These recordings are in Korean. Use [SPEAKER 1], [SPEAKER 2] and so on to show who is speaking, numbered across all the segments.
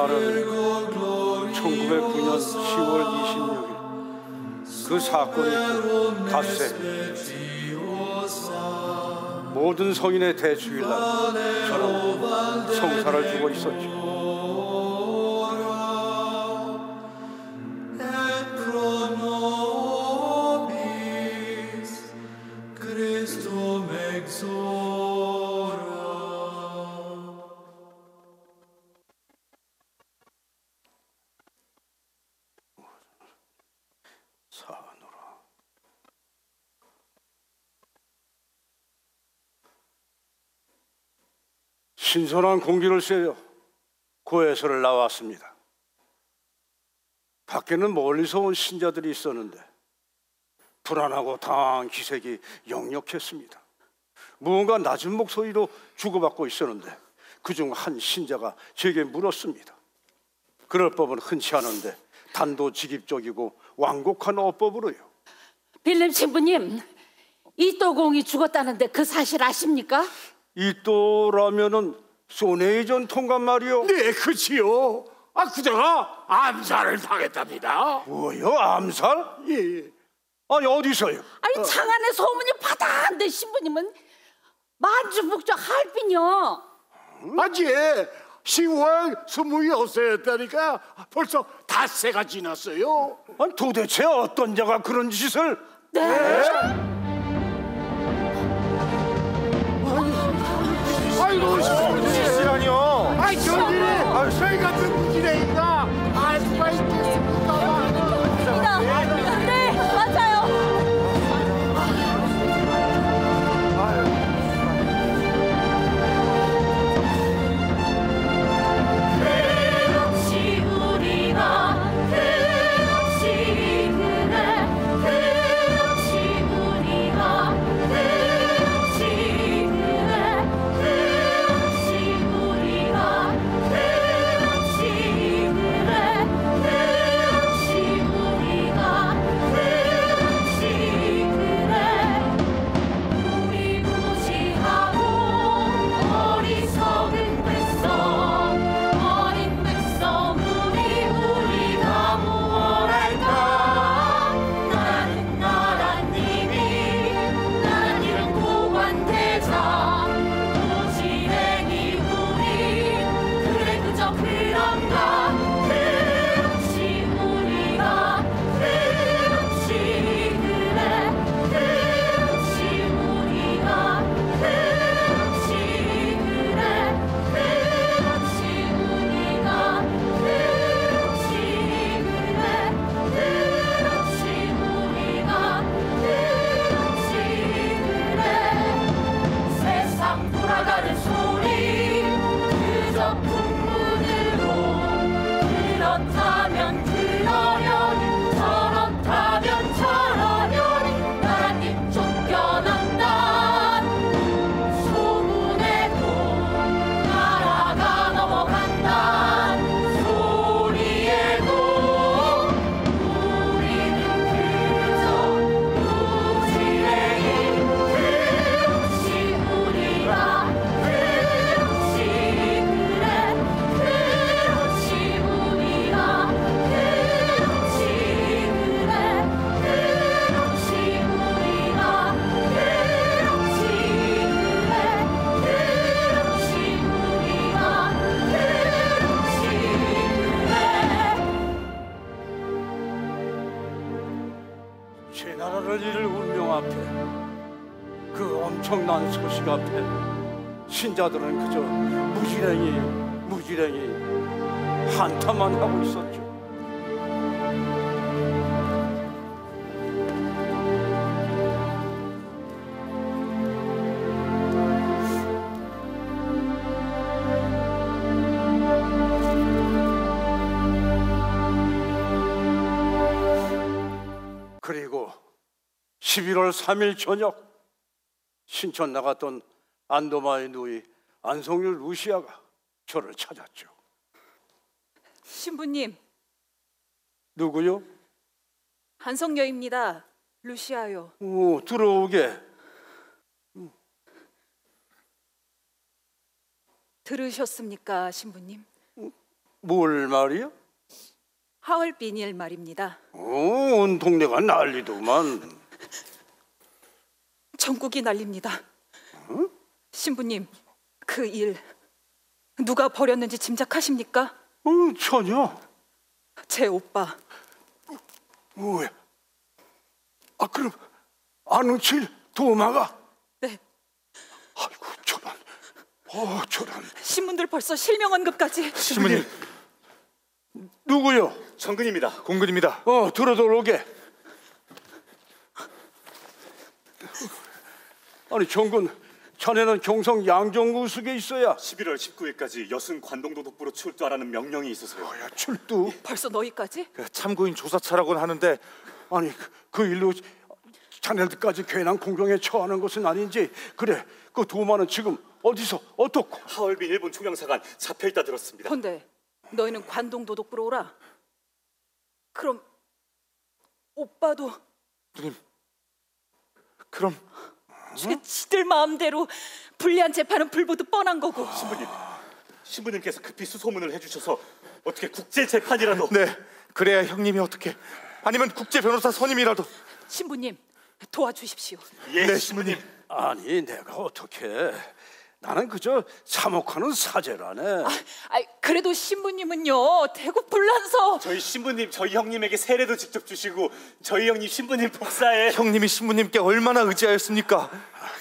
[SPEAKER 1] 그날은 1909년 10월 26일 그 사건이 닷새 모든 성인의 대주일날 저는 성사를 주고 있었죠. 신선한 공기를 쐬어 고에서를 나왔습니다. 밖에는 멀리서 온 신자들이 있었는데 불안하고 당황한 기색이 역력했습니다. 무언가 낮은 목소리로 주고받고 있었는데 그중 한 신자가 제게 물었습니다. 그럴 법은 흔치 않은데 단도직입적이고 완곡한 어법으로요.
[SPEAKER 2] 빌렘 신부님, 이또공이 죽었다는데 그 사실 아십니까?
[SPEAKER 1] 이또라면은 소네이전 통감 말이요.
[SPEAKER 3] 네, 그치요. 그자가 암살을 당했답니다.
[SPEAKER 1] 뭐요? 암살?
[SPEAKER 3] 예.
[SPEAKER 1] 아니 어디서요?
[SPEAKER 2] 아니 장안의 소문이 파다한데 신부님은 만주북적 할빈이요.
[SPEAKER 3] 예. 10월 26세였다니까 벌써 닷새가 지났어요.
[SPEAKER 1] 아니 도대체 어떤 자가 그런 짓을?
[SPEAKER 2] 네?
[SPEAKER 3] 아이고,
[SPEAKER 1] 짓이라뇨?
[SPEAKER 3] 저희 같은 무지랭이가 알 수가 있겠습니까?
[SPEAKER 2] 네, 맞아요.
[SPEAKER 4] 끝없이 우리가 끝없이 그래 끝없이 우리가 끝없이 그래 끝없이 우리가 끝없이 그래 끝없이 우리가 끝없이 그래 우리 무지하고 어리석은 백성 어린 백성 우리가 무엇 할까 나라님이 나란 이름 고관대장 무지랭이 우리 그래 그저 그런가 끝없이 우리가 끝없이 그래 끝없이 우리가 끝없이 그래 끝없이 우리가 끝없이 그래 끝없이 우리가 끝없이 그래 세상 돌아가는 소리 그저 풍문으로 그렇다면 그러려니 저렇다면 저러려니 나라님 쫓겨난다 소문에도 나라가 넘어간다 소리에도 우리는 그저 무지랭이 끝없이 우리가 끝없이 그래 끝없이 우리가 끝없이 그래 끝없이 우리가 끝없이 그래 끝없이 우리가 끝없이 그래
[SPEAKER 1] 제 나라를 잃을 운명 앞에 그 엄청난 소식 앞에 신자들은 그저 무지랭이 한탄만 하고 있었죠. 그리고 11월 3일 저녁 신천 나갔던 안도마의 누이 안성률 루시아가 저를 찾았죠.
[SPEAKER 5] 신부님,
[SPEAKER 1] 누구요?
[SPEAKER 5] 한성녀입니다. 루시아요.
[SPEAKER 1] 오, 들어오게.
[SPEAKER 5] 들으셨습니까, 신부님?
[SPEAKER 1] 뭘 말이야?
[SPEAKER 5] 하얼빈일 말입니다.
[SPEAKER 1] 온 동네가 난리더만.
[SPEAKER 5] 전국이 난립니다. 신부님, 그 일 누가 벌였는지 짐작하십니까?
[SPEAKER 1] 전혀.
[SPEAKER 5] 제 오빠.
[SPEAKER 1] 왜? 그럼 안우칠 도마가?
[SPEAKER 5] 네.
[SPEAKER 1] 아이고 저런. 저런.
[SPEAKER 5] 신문들 벌써 실명 언급까지.
[SPEAKER 6] 신부님,
[SPEAKER 1] 누구요?
[SPEAKER 6] 정근입니다. 공근입니다.
[SPEAKER 1] 들어오게. 아니 정근, 자네는 경성 양정구숙에 있어야
[SPEAKER 6] 11월 19일까지 여순 관동도독부로 출두하라는 명령이 있어서요.
[SPEAKER 1] 야, 출두?
[SPEAKER 5] 벌써 너희까지?
[SPEAKER 6] 참고인 조사차라고는 하는데
[SPEAKER 1] 아니 그 일로 자네들까지 괜한 공경에 처하는 것은 아닌지. 그래, 그 도마는 지금 어디서 어떻고?
[SPEAKER 6] 하얼빈 일본 총영사관 잡혀있다 들었습니다.
[SPEAKER 5] 근데 너희는 관동도독부로 오라. 그럼 오빠도
[SPEAKER 6] 누님, 그럼
[SPEAKER 5] 지들 마음대로 불리한 재판은 불보듯 뻔한 거고.
[SPEAKER 6] 신부님께서 급히 수소문을 해주셔서 어떻게 국제 재판이라도.
[SPEAKER 7] 네, 그래야 형님이 어떻게, 아니면 국제 변호사 선임이라도.
[SPEAKER 5] 신부님, 도와주십시오.
[SPEAKER 6] 예,
[SPEAKER 7] 네, 신부님.
[SPEAKER 1] 아니 내가 어떻게? 나는 그저 참혹하는 사제라네.
[SPEAKER 5] 그래도 신부님은요, 대구 불란서.
[SPEAKER 6] 저희 신부님, 저희 형님에게 세례도 직접 주시고 저희 형님 신부님 복사에.
[SPEAKER 7] 형님이 신부님께 얼마나 의지하였습니까?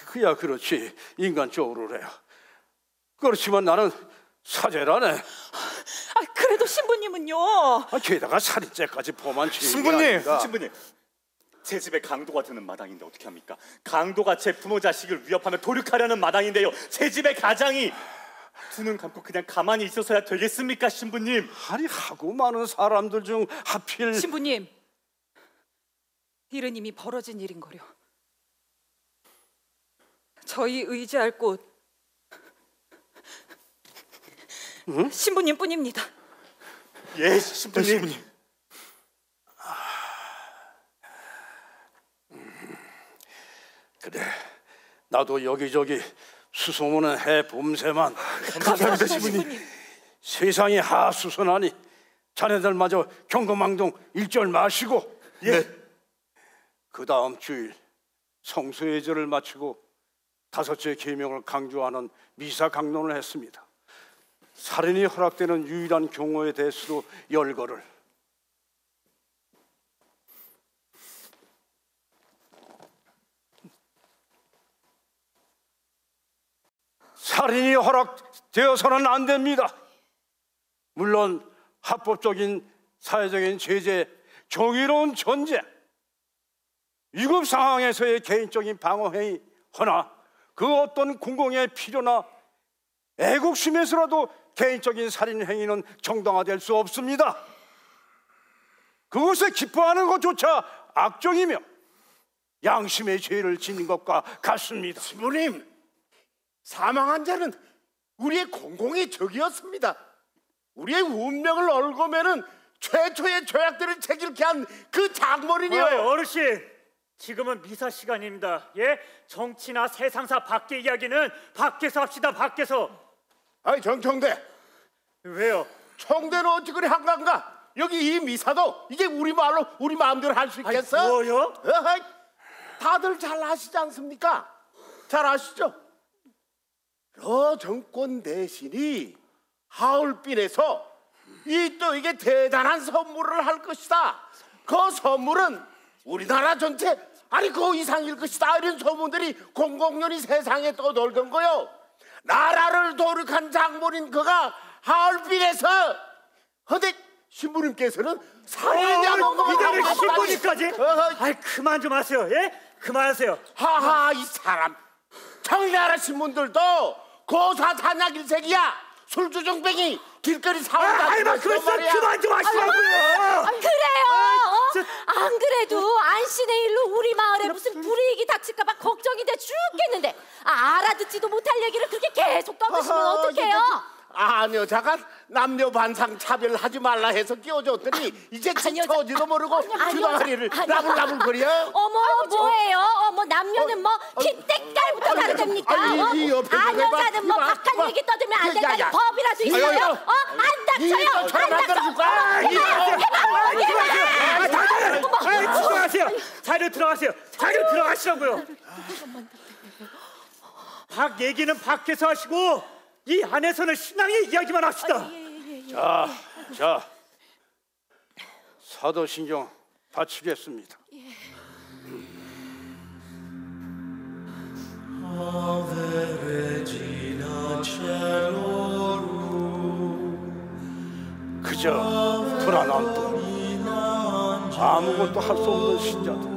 [SPEAKER 1] 그야 그렇지, 인간적으로래야. 그렇지만 나는 사제라네.
[SPEAKER 5] 그래도 신부님은요.
[SPEAKER 1] 게다가 살인죄까지 범한 죄인이
[SPEAKER 7] 신부님!
[SPEAKER 1] 아닌가.
[SPEAKER 6] 신부님, 제 집에 강도가 드는 마당인데 어떻게 합니까? 강도가 제 부모 자식을 위협하며 도륙하려는 마당인데요, 제 집에 가장이 두 눈 감고 그냥 가만히 있어서야 되겠습니까, 신부님?
[SPEAKER 1] 아니 하고 많은 사람들 중 하필.
[SPEAKER 5] 신부님, 일은 이미 벌어진 일인거려. 저희 의지할 곳 신부님뿐입니다.
[SPEAKER 6] 예, 신부님.
[SPEAKER 7] 네, 신부님.
[SPEAKER 1] 그래, 나도 여기저기 수소문은 해봄새만.
[SPEAKER 7] 감사합니다, 신부님.
[SPEAKER 1] 세상이 하수선하니 자네들마저 경거망동 일절 마시고.
[SPEAKER 7] 네.
[SPEAKER 1] 그 다음 주일 성수예절을 마치고 다섯째 계명을 강조하는 미사 강론을 했습니다. 살인이 허락되는 유일한 경우에 대해서도 열거를. 살인이 허락되어서는 안 됩니다. 물론 합법적인 사회적인 제재, 정의로운 전쟁, 위급 상황에서의 개인적인 방어행위, 허나 그 어떤 공공의 필요나 애국심에서라도 개인적인 살인행위는 정당화될 수 없습니다. 그것에 기뻐하는 것조차 악정이며 양심의 죄를 지닌 것과 같습니다.
[SPEAKER 3] 신부님, 사망한 자는 우리의 공공의 적이었습니다. 우리의 운명을 얽으면은 최초의 죄악들을 책임게 한 그 장모님이요.
[SPEAKER 8] 어르신, 지금은 미사 시간입니다. 예? 정치나 세상사 밖의 이야기는 밖에서 합시다. 밖에서.
[SPEAKER 3] 아이 정청대,
[SPEAKER 8] 왜요?
[SPEAKER 3] 청대는 어찌 그리 한가한가? 여기 이 미사도 이게 우리 말로 우리 마음대로 할 수 있겠어?
[SPEAKER 8] 뭐요?
[SPEAKER 3] 어허이, 다들 잘 아시지 않습니까? 잘 아시죠? 러 정권 대신이 하얼빈에서 이 또 이게 대단한 선물을 할 것이다. 그 선물은 우리나라 전체, 아니 그 이상일 것이다. 이런 소문들이 공공연히 세상에 떠돌던 거요. 나라를 도륙한 장본인 그가 하얼빈에서. 근데 신부님께서는 살인자고
[SPEAKER 8] 이대로 신부님까지? 아이, 그만 좀 하세요. 예? 그만하세요.
[SPEAKER 3] 하하, 이 사람 청나라 신문들도 고사 단약일색이야. 술주정뱅이 길거리 사원다.
[SPEAKER 8] 그만 좀 하시라고요.
[SPEAKER 2] 그래요. 안 그래도 안신의 일로 우리 마을에 무슨 불이익이 닥칠까봐 걱정이 돼 죽겠는데 알아듣지도 못할 얘기를 그렇게 계속 떠드시면 어떡해요?
[SPEAKER 3] 여자가 남녀 반상 차별하지 말라 해서 끼워줬더니 이제 처지도 모르고 주둥아리를 나불나불거려.
[SPEAKER 2] 어머 뭐예요? 어머 남녀는 뭐 핏대깔부터 다르답니까? 여자는 뭐 박한 얘기 떠들면 안 된다는 법이라도 있어요? 안 닥쳐요?
[SPEAKER 8] 들어가세요. 자료 들어가시라고요. 박 얘기는 밖에서 하시고 이 안에서는 신앙의 이야기만 합시다.
[SPEAKER 1] 자, 사도신경 바치겠습니다. 그저 불안한 뿐, 아무것도 할 수 없는 신자들,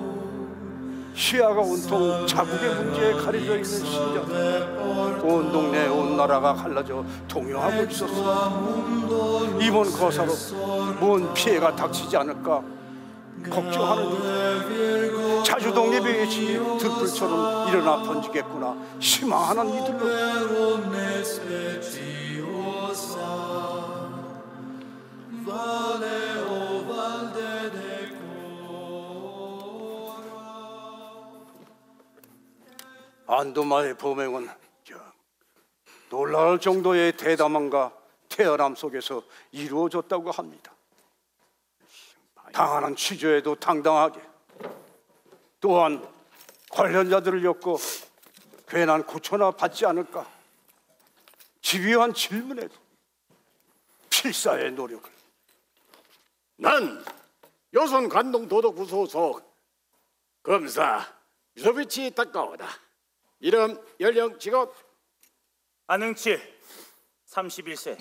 [SPEAKER 1] 시야가 온통 자국의 문제에 가려져 있는 신자들, 온 동네 온 나라가 갈라져 동요하고 있었어. 이번 거사로 뭔 피해가 닥치지 않을까 걱정하는 이들, 자주동의 배신이 들불처럼 일어나 번지겠구나 희망하는 이들로 안도마의 범행은 놀라울 정도의 대담함과 태어남 속에서 이루어졌다고 합니다. 당하는 취조에도 당당하게, 또한 관련자들을 엮고 괜한 고초나 받지 않을까 집요한 질문에도 필사의 노력을.
[SPEAKER 3] 난 여선 관동 도덕부 소속 검사 유소비치 닦아오다. 이름, 연령, 직업?
[SPEAKER 9] 안흥칠 31세.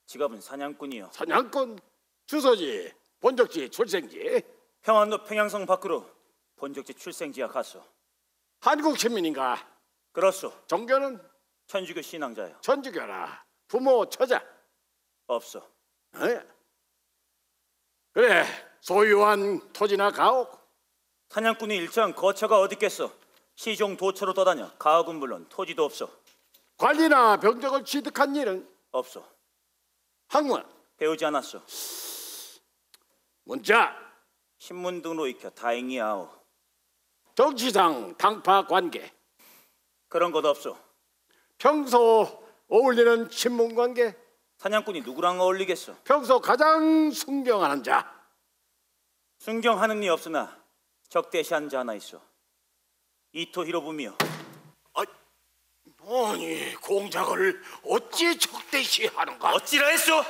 [SPEAKER 9] 직업은 사냥꾼이요.
[SPEAKER 3] 사냥꾼. 주소지, 본적지, 출생지?
[SPEAKER 9] 평안도 평양성 밖으로. 본적지 출생지야 갔소.
[SPEAKER 3] 한국 시민인가?
[SPEAKER 9] 그렇소.
[SPEAKER 3] 종교는?
[SPEAKER 9] 천주교 신앙자요.
[SPEAKER 3] 천주교라. 부모, 처자?
[SPEAKER 9] 없어.
[SPEAKER 3] 그래, 소유한 토지나 가옥?
[SPEAKER 9] 사냥꾼이 일정 거처가 어디 있겠어. 시종 도처로 떠다녀. 가옥은 물론 토지도 없어.
[SPEAKER 3] 관리나 병적을 취득한 일은?
[SPEAKER 9] 없어.
[SPEAKER 3] 학문?
[SPEAKER 9] 배우지 않았어.
[SPEAKER 3] 문자?
[SPEAKER 9] 신문 등으로 익혀 다행이야오.
[SPEAKER 3] 정치상 당파 관계?
[SPEAKER 9] 그런 것 없어.
[SPEAKER 3] 평소 어울리는 친문 관계?
[SPEAKER 9] 사냥꾼이 누구랑 어울리겠어.
[SPEAKER 3] 평소 가장 순경하는 자?
[SPEAKER 9] 순경하는 이 없으나 적대시한 자 하나 있어. 이토 히로부미요.
[SPEAKER 3] 아니, 공작을 어찌 적대시하는가?
[SPEAKER 9] 어찌라 했소?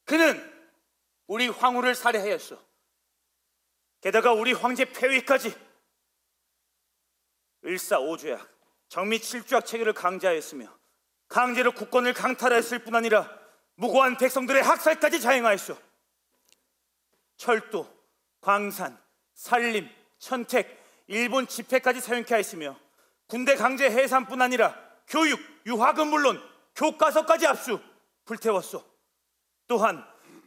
[SPEAKER 9] 그는 우리 황후를 살해하였소. 게다가 우리 황제 폐위까지. 을사오조약, 정미칠주약 체계를 강제하였으며 강제로 국권을 강탈하였을 뿐 아니라 무고한 백성들의 학살까지 자행하였소. 철도, 광산, 산림, 천택, 일본 지폐까지 사용케 하였으며 군대 강제 해산뿐 아니라 교육, 유학은 물론 교과서까지 압수, 불태웠소. 또한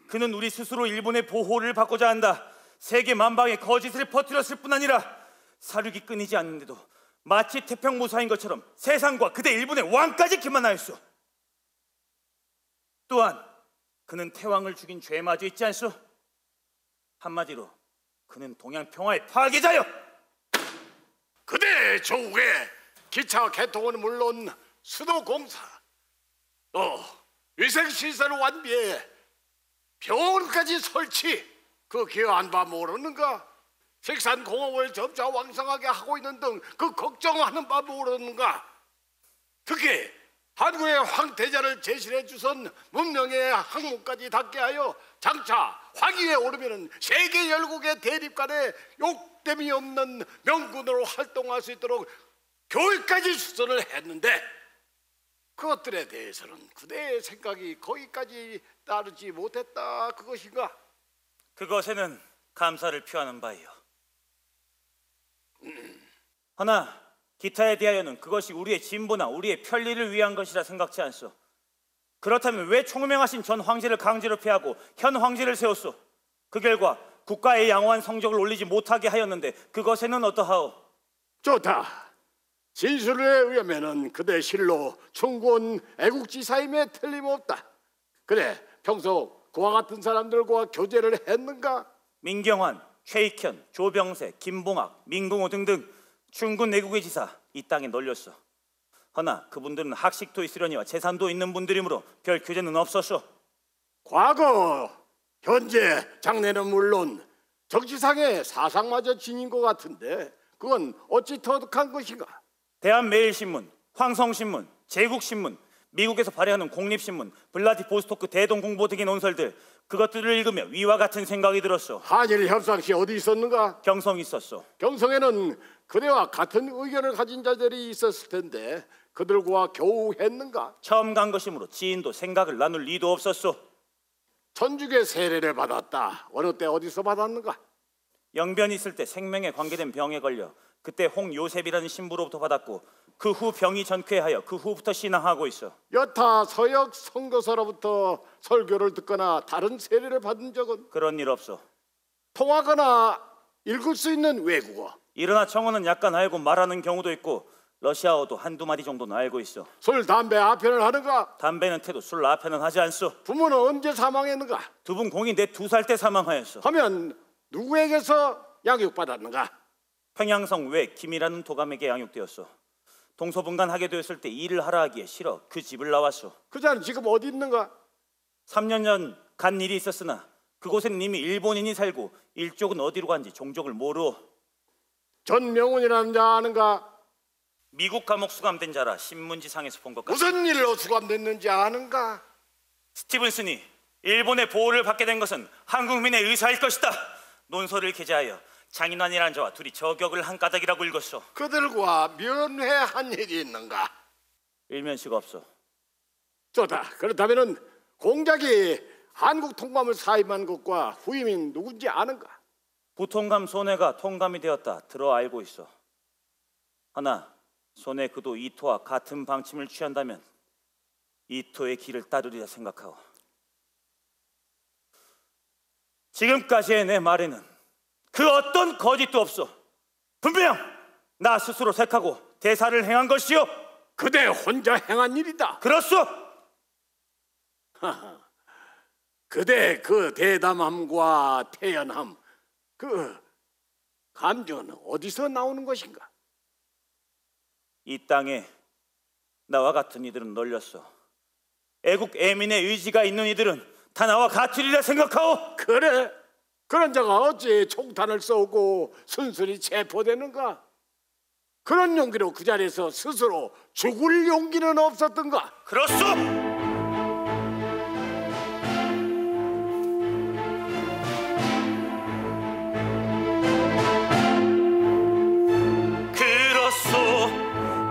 [SPEAKER 9] 그는 우리 스스로 일본의 보호를 받고자 한다 세계 만방에 거짓을 퍼뜨렸을 뿐 아니라 사륙이 끊이지 않는데도 마치 태평무사인 것처럼 세상과 그대 일본의 왕까지 기만하였소. 또한 그는 태왕을 죽인 죄마저 있지 않소. 한마디로 그는 동양 평화의 파괴자요.
[SPEAKER 3] 그대 조국에 기차 개통은 물론 수도공사, 또 위생시설 완비에 병원까지 설치, 그 기여한 바 모르는가? 식산공업을 점차 왕성하게 하고 있는 등 그 걱정하는 바 모르는가? 특히 한국의 황태자를 제실해 주선 문명의 학문까지 닿게 하여 장차 화기에 오르면 세계 열국의 대립 간에 욕됨이 없는 명군으로 활동할 수 있도록 교육까지 수선을 했는데 그것들에 대해서는 그대의 생각이 거기까지 따르지 못했다, 그것인가?
[SPEAKER 9] 그것에는 감사를 표하는 바이요. 허나 기타에 대하여는 그것이 우리의 진보나 우리의 편리를 위한 것이라 생각지 않소. 그렇다면 왜 총명하신 전 황제를 강제로 폐하고 현 황제를 세웠소? 그 결과 국가의 양호한 성적을 올리지 못하게 하였는데 그것에는 어떠하오?
[SPEAKER 3] 좋다. 진술에 의하면은 그대 실로 충군 애국지사임에 틀림없다. 그래, 평소 그와 같은 사람들과 교제를 했는가?
[SPEAKER 9] 민경환, 최익현, 조병세, 김봉학, 민공호 등등 충군 내국의 지사 이 땅에 널렸어. 허나 그분들은 학식도 있으려니와 재산도 있는 분들이므로 별 교제는 없었소.
[SPEAKER 3] 과거, 현재, 장래는 물론 정치상의 사상마저 지닌 것 같은데 그건 어찌 터득한 것인가?
[SPEAKER 9] 대한매일신문, 황성신문, 제국신문, 미국에서 발행하는 공립신문, 블라디보스토크 대동공보 등의 논설들, 그것들을 읽으며 위와 같은 생각이 들었소.
[SPEAKER 3] 한일 협상시 어디 있었는가?
[SPEAKER 9] 경성이 있었소.
[SPEAKER 3] 경성에는 그대와 같은 의견을 가진 자들이 있었을 텐데 그들과 겨우 했는가?
[SPEAKER 9] 처음 간 것이므로 지인도 생각을 나눌 리도 없었소.
[SPEAKER 3] 천주교 세례를 받았다. 어느 때 어디서 받았는가?
[SPEAKER 9] 영변이 있을 때 생명에 관계된 병에 걸려 그때 홍요셉이라는 신부로부터 받았고 그 후 병이 전쾌하여 그 후부터 신앙하고 있어.
[SPEAKER 3] 여타 서역 선교사로부터 설교를 듣거나 다른 세례를 받은 적은?
[SPEAKER 9] 그런 일 없어.
[SPEAKER 3] 통하거나 읽을 수 있는 외국어?
[SPEAKER 9] 일어나 청어는 약간 알고 말하는 경우도 있고 러시아어도 한두 마디 정도는 알고 있어.
[SPEAKER 3] 술, 담배 아편을 하는가?
[SPEAKER 9] 담배는 태도 술 아편은 하지 않소.
[SPEAKER 3] 부모는 언제 사망했는가?
[SPEAKER 9] 두 분 공이 내 2살 때 사망하였어.
[SPEAKER 3] 하면 누구에게서 양육받았는가?
[SPEAKER 9] 평양성 외 김이라는 도감에게 양육되었어. 동서분간하게 되었을 때 일을 하라 하기에 싫어 그 집을 나왔소.
[SPEAKER 3] 그 자는 지금 어디 있는가?
[SPEAKER 9] 3년 전 간 일이 있었으나 그곳에는 이미 일본인이 살고 일족은 어디로 간지 종족을 모르오.
[SPEAKER 3] 전명훈이라는 자 아는가?
[SPEAKER 9] 미국 감옥 수감된 자라 신문지상에서 본 것 같아.
[SPEAKER 3] 무슨 일로 수감됐는지 아는가?
[SPEAKER 9] 스티븐슨이 일본의 보호를 받게 된 것은 한국민의 의사일 것이다. 논설을 게재하여 장인환이라는 자와 둘이 저격을 한 까닭이라고 읽었소.
[SPEAKER 3] 그들과 면회한 일이 있는가?
[SPEAKER 9] 일면식 없어.
[SPEAKER 3] 좋다. 그렇다면은 공작이 한국 통감을 사임한 것과 후임인 누군지 아는가?
[SPEAKER 9] 부통감 손해가 통감이 되었다 들어 알고 있어. 하나 손해 그도 이토와 같은 방침을 취한다면 이토의 길을 따르리라 생각하오. 지금까지의 내 말에는 그 어떤 거짓도 없어. 분명 나 스스로 택하고 대사를 행한 것이요.
[SPEAKER 3] 그대 혼자 행한 일이다.
[SPEAKER 9] 그렇소.
[SPEAKER 3] 그대 그 대담함과 태연함, 그 감정은 어디서 나오는 것인가?
[SPEAKER 9] 이 땅에 나와 같은 이들은 널렸어. 애국 애민의 의지가 있는 이들은 다 나와 같으리라 생각하오.
[SPEAKER 3] 그래? 그런 자가 어찌 총탄을 쏘고 순순히 체포되는가? 그런 용기로 그 자리에서 스스로 죽을 용기는 없었던가?
[SPEAKER 9] 그렇소.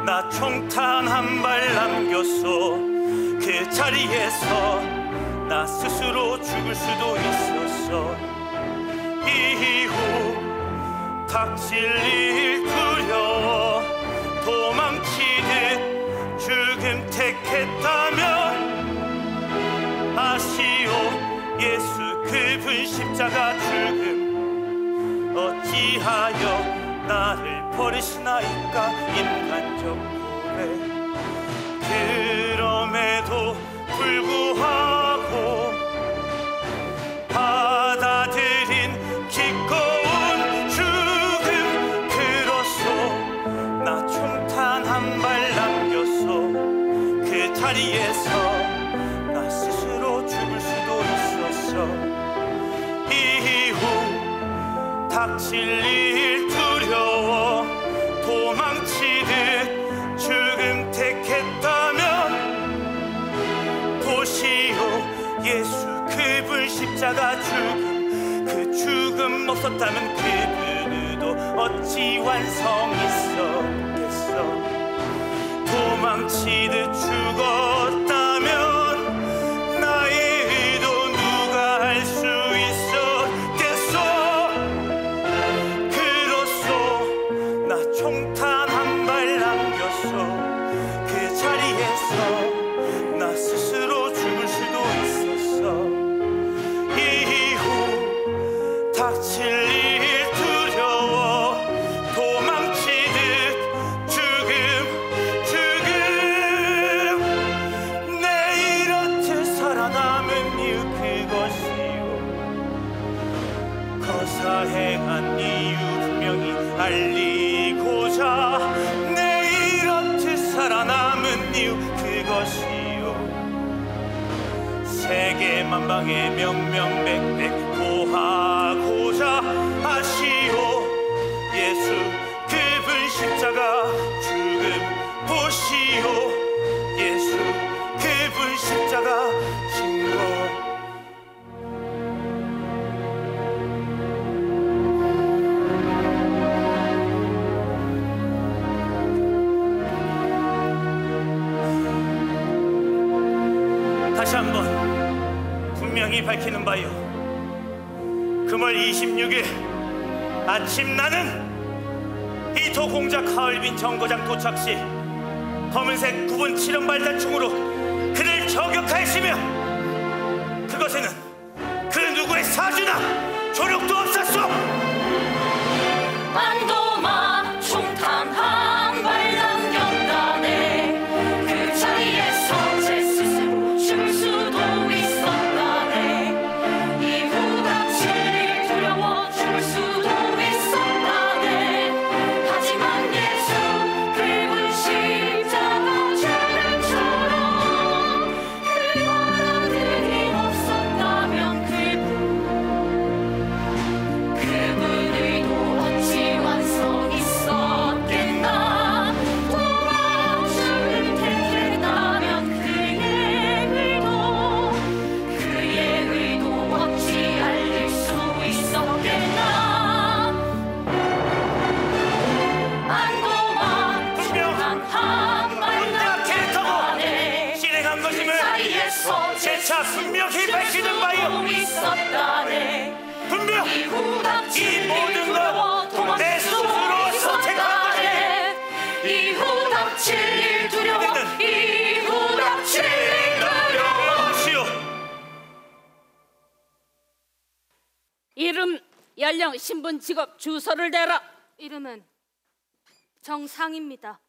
[SPEAKER 9] 나 총탄 한 발 남겼어. 그 자리에서 나 스스로 죽을 수도 있었어. 이후 닥칠 일 두려워 도망치듯 죽음 택했다면 아시오 예수 그분 십자가 죽음 어찌하여 나를 버리시나이까. 인간적 고백. 그럼에도 불구하고 받아들인 기꺼운 죽음. 그로써 나 총탄 한 발 남겼어. 그 자리에서 나 스스로 죽을 수도 있었어. 이후 닥칠 일 두려워 도망치듯 죽음 택했다면 보시오 예수 그분 십자가 죽음. 그 죽음 없었다면 그분도 어찌 완성했었겠어. 도망치듯 죽었다면 나의 의도 누가 알 수 있었겠어. 총탄 한 발 남겼어. 그 자리에서 나 스스로 죽을 수도 있었어. 이후 닥칠 일 두려워 도망치듯 죽음 행한 이유 분명히 알리고자 내 이렇듯 살아남은 이유 그것이요 세계 만방의 명명백백 고하고자 하시오 예수 그분 십자가 죽음 보시오 예수 그분 십자가 진거 다시 한번 분명히 밝히는 바요 금월 26일 아침 나는 이토 공작 하얼빈 정거장 도착 시 검은색 9번 7형 발자충으로 그를 저격하였으며 그것에는 그 누구의 사주나 조력도 없었소.
[SPEAKER 4] 반도마 총탄 한 발 남겼다네 그 자리에서 제 스스로 죽을 수도 있었다네 이후 닥칠 두려워 죽을 수도 있었다네 하지만 예수 그분 십자가 죽음처럼 그거라는 힘 없었다면 그분 의도 어찌 완성 있었겠나 도망주를 택했다면 그의 의도 어찌 알릴 수 있었겠나 안도마
[SPEAKER 9] 분명 혼자 캐릭터고 실행한 것임을 재차 분명히 밝히는 바요 분명 이 모든 것 내 스스로 선택한 것이네
[SPEAKER 4] 이후 닥칠 일 두려워 이후 닥칠 일 두려워
[SPEAKER 9] 시오
[SPEAKER 2] 이름, 연령, 신분, 직업, 주소를 대라.
[SPEAKER 10] 이름은 정상입니다.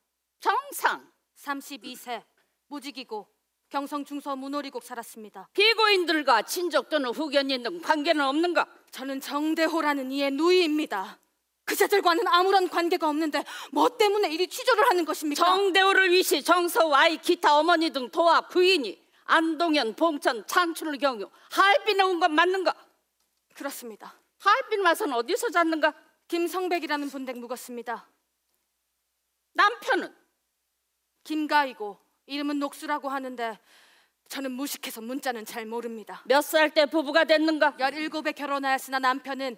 [SPEAKER 2] 정상.
[SPEAKER 10] 32세, 무직이고 경성 중서 문오리곡 살았습니다.
[SPEAKER 2] 피고인들과 친족 또는 후견인 등 관계는 없는가?
[SPEAKER 10] 저는 정대호라는 이의 누이입니다. 그자들과는 아무런 관계가 없는데 뭐 때문에 이리 취조를 하는 것입니까?
[SPEAKER 2] 정대호를 위시 정서우 아이 기타 어머니 등 도와 부인이 안동현, 봉천, 창출을 경유 하얼빈에 온 건 맞는가?
[SPEAKER 10] 그렇습니다.
[SPEAKER 2] 하얼빈 와서는 어디서 잤는가?
[SPEAKER 10] 김성백이라는 분댁 묵었습니다.
[SPEAKER 2] 남편은?
[SPEAKER 10] 김가이고 이름은 녹수라고 하는데 저는 무식해서 문자는 잘 모릅니다.
[SPEAKER 2] 몇 살 때 부부가 됐는가?
[SPEAKER 10] 17에 결혼하였으나 남편은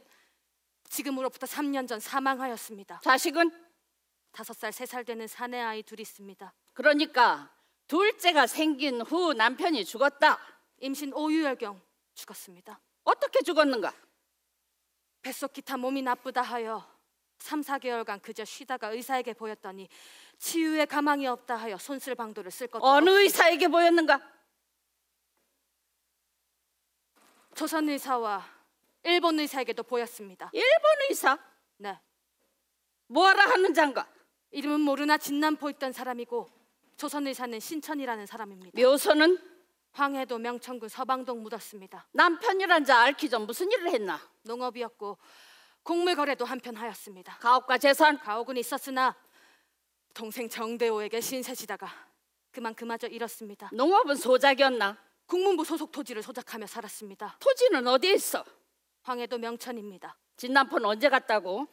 [SPEAKER 10] 지금으로부터 3년 전 사망하였습니다.
[SPEAKER 2] 자식은?
[SPEAKER 10] 5살, 3살 되는 사내 아이 둘 있습니다.
[SPEAKER 2] 그러니까 둘째가 생긴 후 남편이 죽었다.
[SPEAKER 10] 임신 5유혈경 죽었습니다.
[SPEAKER 2] 어떻게 죽었는가?
[SPEAKER 10] 뱃속 기타 몸이 나쁘다 하여 3, 4개월간 그저 쉬다가 의사에게 보였더니 치유에 가망이 없다 하여 손쓸방도를 쓸 것도
[SPEAKER 2] 어느
[SPEAKER 10] 없이
[SPEAKER 2] 의사에게 보였는가?
[SPEAKER 10] 조선 의사와 일본 의사에게도 보였습니다.
[SPEAKER 2] 일본 의사?
[SPEAKER 10] 네.
[SPEAKER 2] 뭐하라 하는 장가?
[SPEAKER 10] 이름은 모르나 진남포 있던 사람이고 조선 의사는 신천이라는 사람입니다.
[SPEAKER 2] 묘소는?
[SPEAKER 10] 황해도 명천군 서방동 묻었습니다.
[SPEAKER 2] 남편이란 자 앓기 전 무슨 일을 했나?
[SPEAKER 10] 농업이었고 곡물 거래도 한편 하였습니다.
[SPEAKER 2] 가옥과 재산?
[SPEAKER 10] 가옥은 있었으나 동생 정대호에게 신세지다가 그만 그마저 잃었습니다.
[SPEAKER 2] 농업은 소작이었나?
[SPEAKER 10] 국문부 소속 토지를 소작하며 살았습니다.
[SPEAKER 2] 토지는 어디에 있어?
[SPEAKER 10] 황해도 명천입니다.
[SPEAKER 2] 진남포는 언제 갔다고?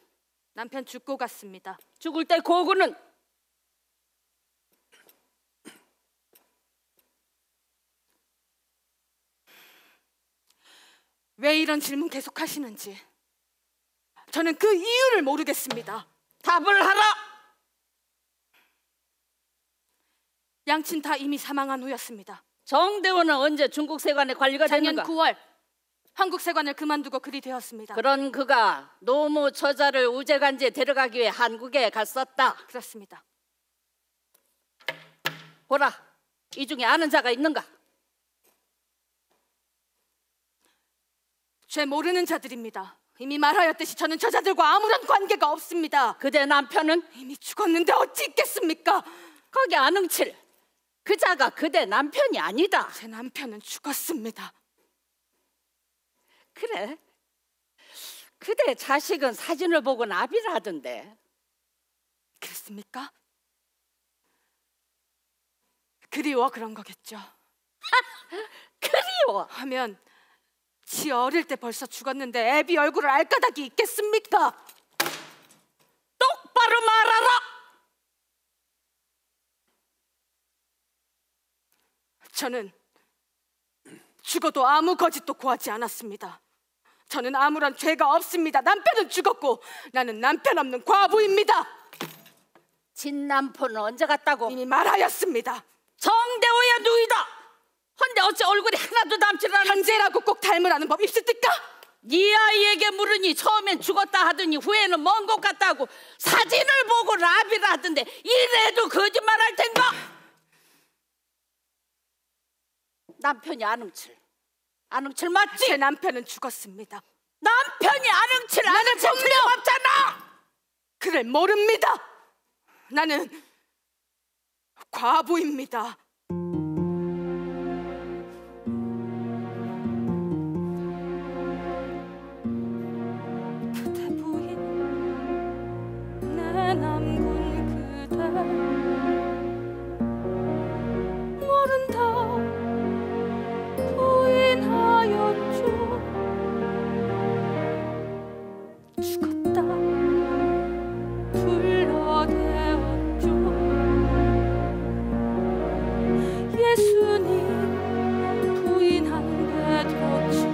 [SPEAKER 10] 남편 죽고 갔습니다.
[SPEAKER 2] 죽을 때 고구는?
[SPEAKER 10] 왜 이런 질문 계속 하시는지 저는 그 이유를 모르겠습니다.
[SPEAKER 2] 답을 하라!
[SPEAKER 10] 양친 다 이미 사망한 후였습니다.
[SPEAKER 2] 정대호는 언제 중국 세관의 관리가
[SPEAKER 10] 작년
[SPEAKER 2] 됐는가?
[SPEAKER 10] 9월 한국 세관을 그만두고 그리 되었습니다.
[SPEAKER 2] 그런 그가 노무 처자를 우제간지에 데려가기 위해 한국에 갔었다.
[SPEAKER 10] 그렇습니다.
[SPEAKER 2] 보라, 이 중에 아는 자가 있는가?
[SPEAKER 10] 죄 모르는 자들입니다. 이미 말하였듯이 저는 저자들과 아무런 관계가 없습니다.
[SPEAKER 2] 그대 남편은?
[SPEAKER 10] 이미 죽었는데 어찌 있겠습니까?
[SPEAKER 2] 거기 안응칠, 그 자가 그대 남편이 아니다.
[SPEAKER 10] 제 남편은 죽었습니다.
[SPEAKER 2] 그래,
[SPEAKER 11] 그대 자식은 사진을 보고 나비를 하던데.
[SPEAKER 10] 그렇습니까? 그리워 그런 거겠죠.
[SPEAKER 11] 그리워
[SPEAKER 10] 하면 지 어릴 때 벌써 죽었는데 애비 얼굴을 알 까닭이 있겠습니까?
[SPEAKER 11] 똑바로 말하라.
[SPEAKER 10] 저는 죽어도 아무 거짓도 구하지 않았습니다. 저는 아무런 죄가 없습니다. 남편은 죽었고 나는 남편 없는 과부입니다.
[SPEAKER 11] 진남편은 언제 갔다고?
[SPEAKER 10] 이미 말하였습니다.
[SPEAKER 11] 정대호야 누이다. 헌데 어째 얼굴이 하나도 닮지 않아.
[SPEAKER 10] 형제라고 꼭 닮으라는 법 있습니까?
[SPEAKER 11] 네 아이에게 물으니 처음엔 죽었다 하더니 후에는 먼 곳 갔다고 사진을 보고 라비를 하던데 이래도 거짓말할 텐가? 남편이 안흥칠 맞지?
[SPEAKER 10] 제 남편은 죽었습니다.
[SPEAKER 11] 남편이 안흥칠 틀림없잖아.
[SPEAKER 10] 그를 모릅니다. 나는 과부입니다. 그대 부인 내 남군 그대 모른다 부인하였죠. 죽었다 불러대었죠. 예수님 부인한 궤도처럼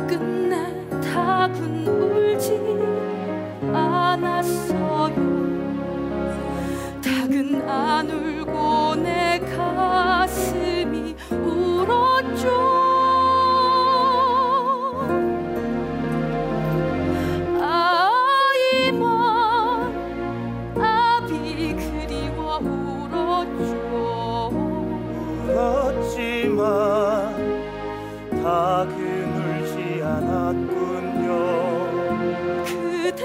[SPEAKER 10] 끝내 답은 울지 않았어요. 닭은 안 울고 내 가슴이 울었죠. 아이만 아비 그리워 울었죠.
[SPEAKER 9] 울었지만 닭은 울지 않았군요.
[SPEAKER 10] 그대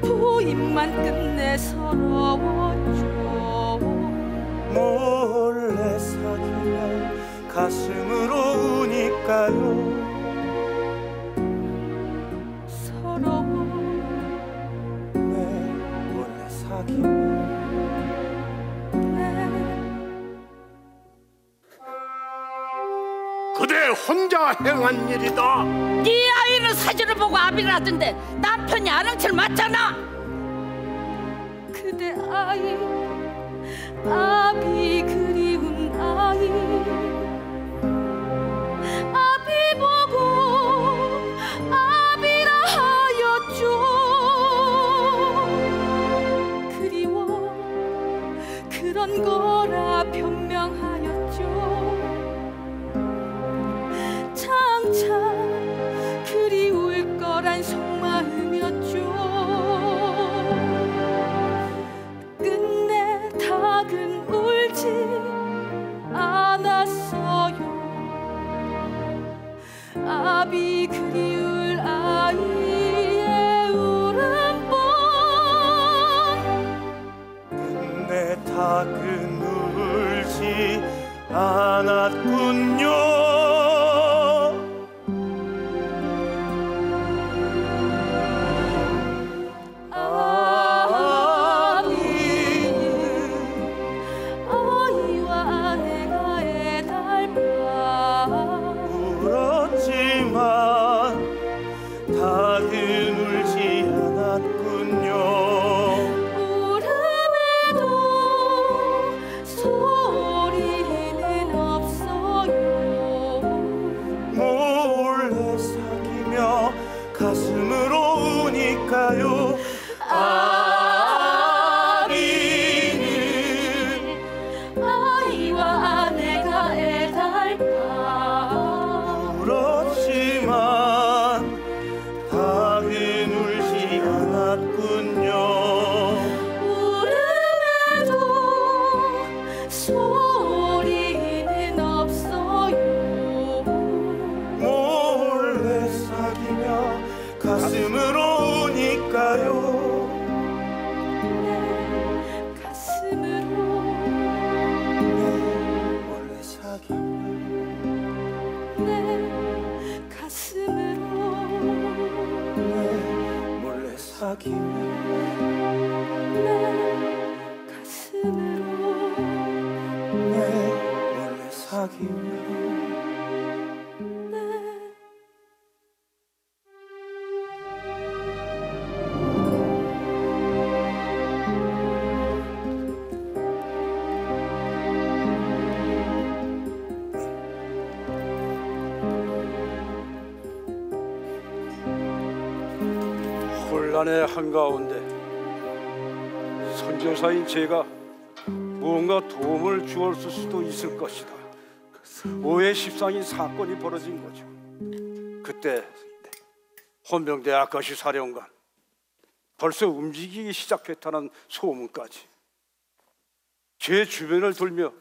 [SPEAKER 10] 부인만 끝내 서러웠죠.
[SPEAKER 9] 몰래 사귀면 가슴으로 우니까요.
[SPEAKER 10] 서러워
[SPEAKER 9] 네, 몰래 사귀면
[SPEAKER 3] 그대 혼자 행한 일이다.
[SPEAKER 11] 네 아이는 사진을 보고 아비를 하던데 남편이 안흥칠 맞잖아.
[SPEAKER 10] 그대 아이 아비 그리운 아이 아비 보고 아비라 하였죠. 그리워 그런 거라 변명하였죠. 장차 그리울 거란 속마음이었죠. 끝내 닭은 울지 않았어요. 아비 그리울 아이의 울음뿐.
[SPEAKER 9] 끝내 닭은 울지 않았군요. 가슴으로 우니까요. 아비는
[SPEAKER 10] 아이와 아내가 애달파.
[SPEAKER 9] 울었지만 닭은 울지 않았군요.
[SPEAKER 10] 울음에도 소리는 없어요.
[SPEAKER 9] 몰래 사귀며 가슴으로 우니까요.
[SPEAKER 10] 가슴으로
[SPEAKER 9] 몰래 사귀며 사귀며
[SPEAKER 1] 혼란의 한가운데 선교사인 제가 무언가 도움을 주었을 수도 있을 것이다. 오해 십상인 사건이 벌어진 거죠. 그때 헌병대 아카시 사령관 벌써 움직이기 시작했다는 소문까지 제 주변을 돌며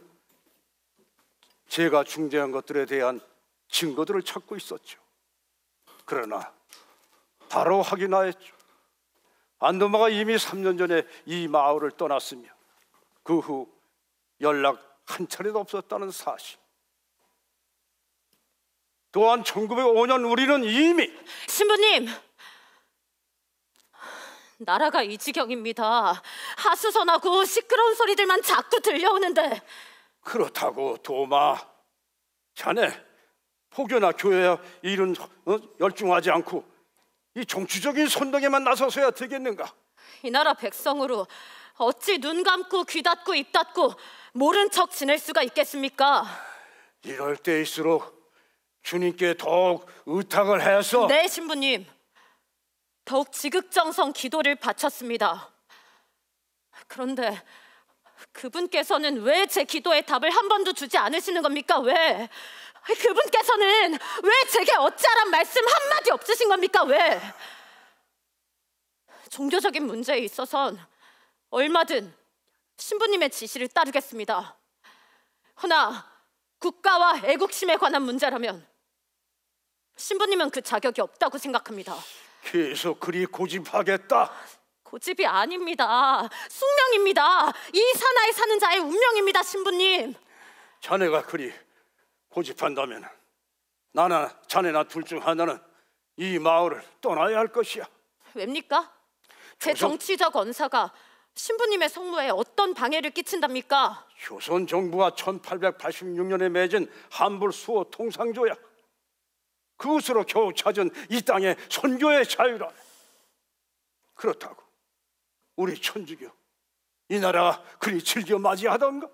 [SPEAKER 1] 제가 중재한 것들에 대한 증거들을 찾고 있었죠. 그러나 바로 확인하였죠. 안도마가 이미 3년 전에 이 마을을 떠났으며 그 후 연락 한 차례도 없었다는 사실. 또한 1905년 우리는 이미
[SPEAKER 2] 신부님, 나라가 이 지경입니다. 하수선하고 시끄러운 소리들만 자꾸 들려오는데.
[SPEAKER 1] 그렇다고 도마, 자네 포교나 교회 일은 열중하지 않고 이 정치적인 선동에만 나서서야 되겠는가?
[SPEAKER 2] 이 나라 백성으로 어찌 눈 감고 귀 닫고 입 닫고 모른 척 지낼 수가 있겠습니까?
[SPEAKER 1] 이럴 때일수록 주님께 더욱 의탁을 해서.
[SPEAKER 2] 네, 신부님, 더욱 지극정성 기도를 바쳤습니다. 그런데 그분께서는 왜 제 기도에 답을 한 번도 주지 않으시는 겁니까? 왜? 그분께서는 왜 제게 어찌하란 말씀 한마디 없으신 겁니까? 왜? 종교적인 문제에 있어선 얼마든 신부님의 지시를 따르겠습니다. 허나 국가와 애국심에 관한 문제라면 신부님은 그 자격이 없다고 생각합니다.
[SPEAKER 1] 계속 그리 고집하겠다?
[SPEAKER 2] 고집이 아닙니다. 숙명입니다. 이 사나이 사는 자의 운명입니다, 신부님.
[SPEAKER 1] 자네가 그리 고집한다면 나나 자네나 둘 중 하나는 이 마을을 떠나야 할 것이야.
[SPEAKER 2] 왜입니까? 제 정치적 언사가 신부님의 성무에 어떤 방해를 끼친답니까?
[SPEAKER 1] 조선 정부가 1886년에 맺은 한불 수호 통상조약, 그것으로 겨우 찾은 이 땅의 선교의 자유라. 그렇다고 우리 천주교 이 나라가 그리 즐겨 맞이하던가?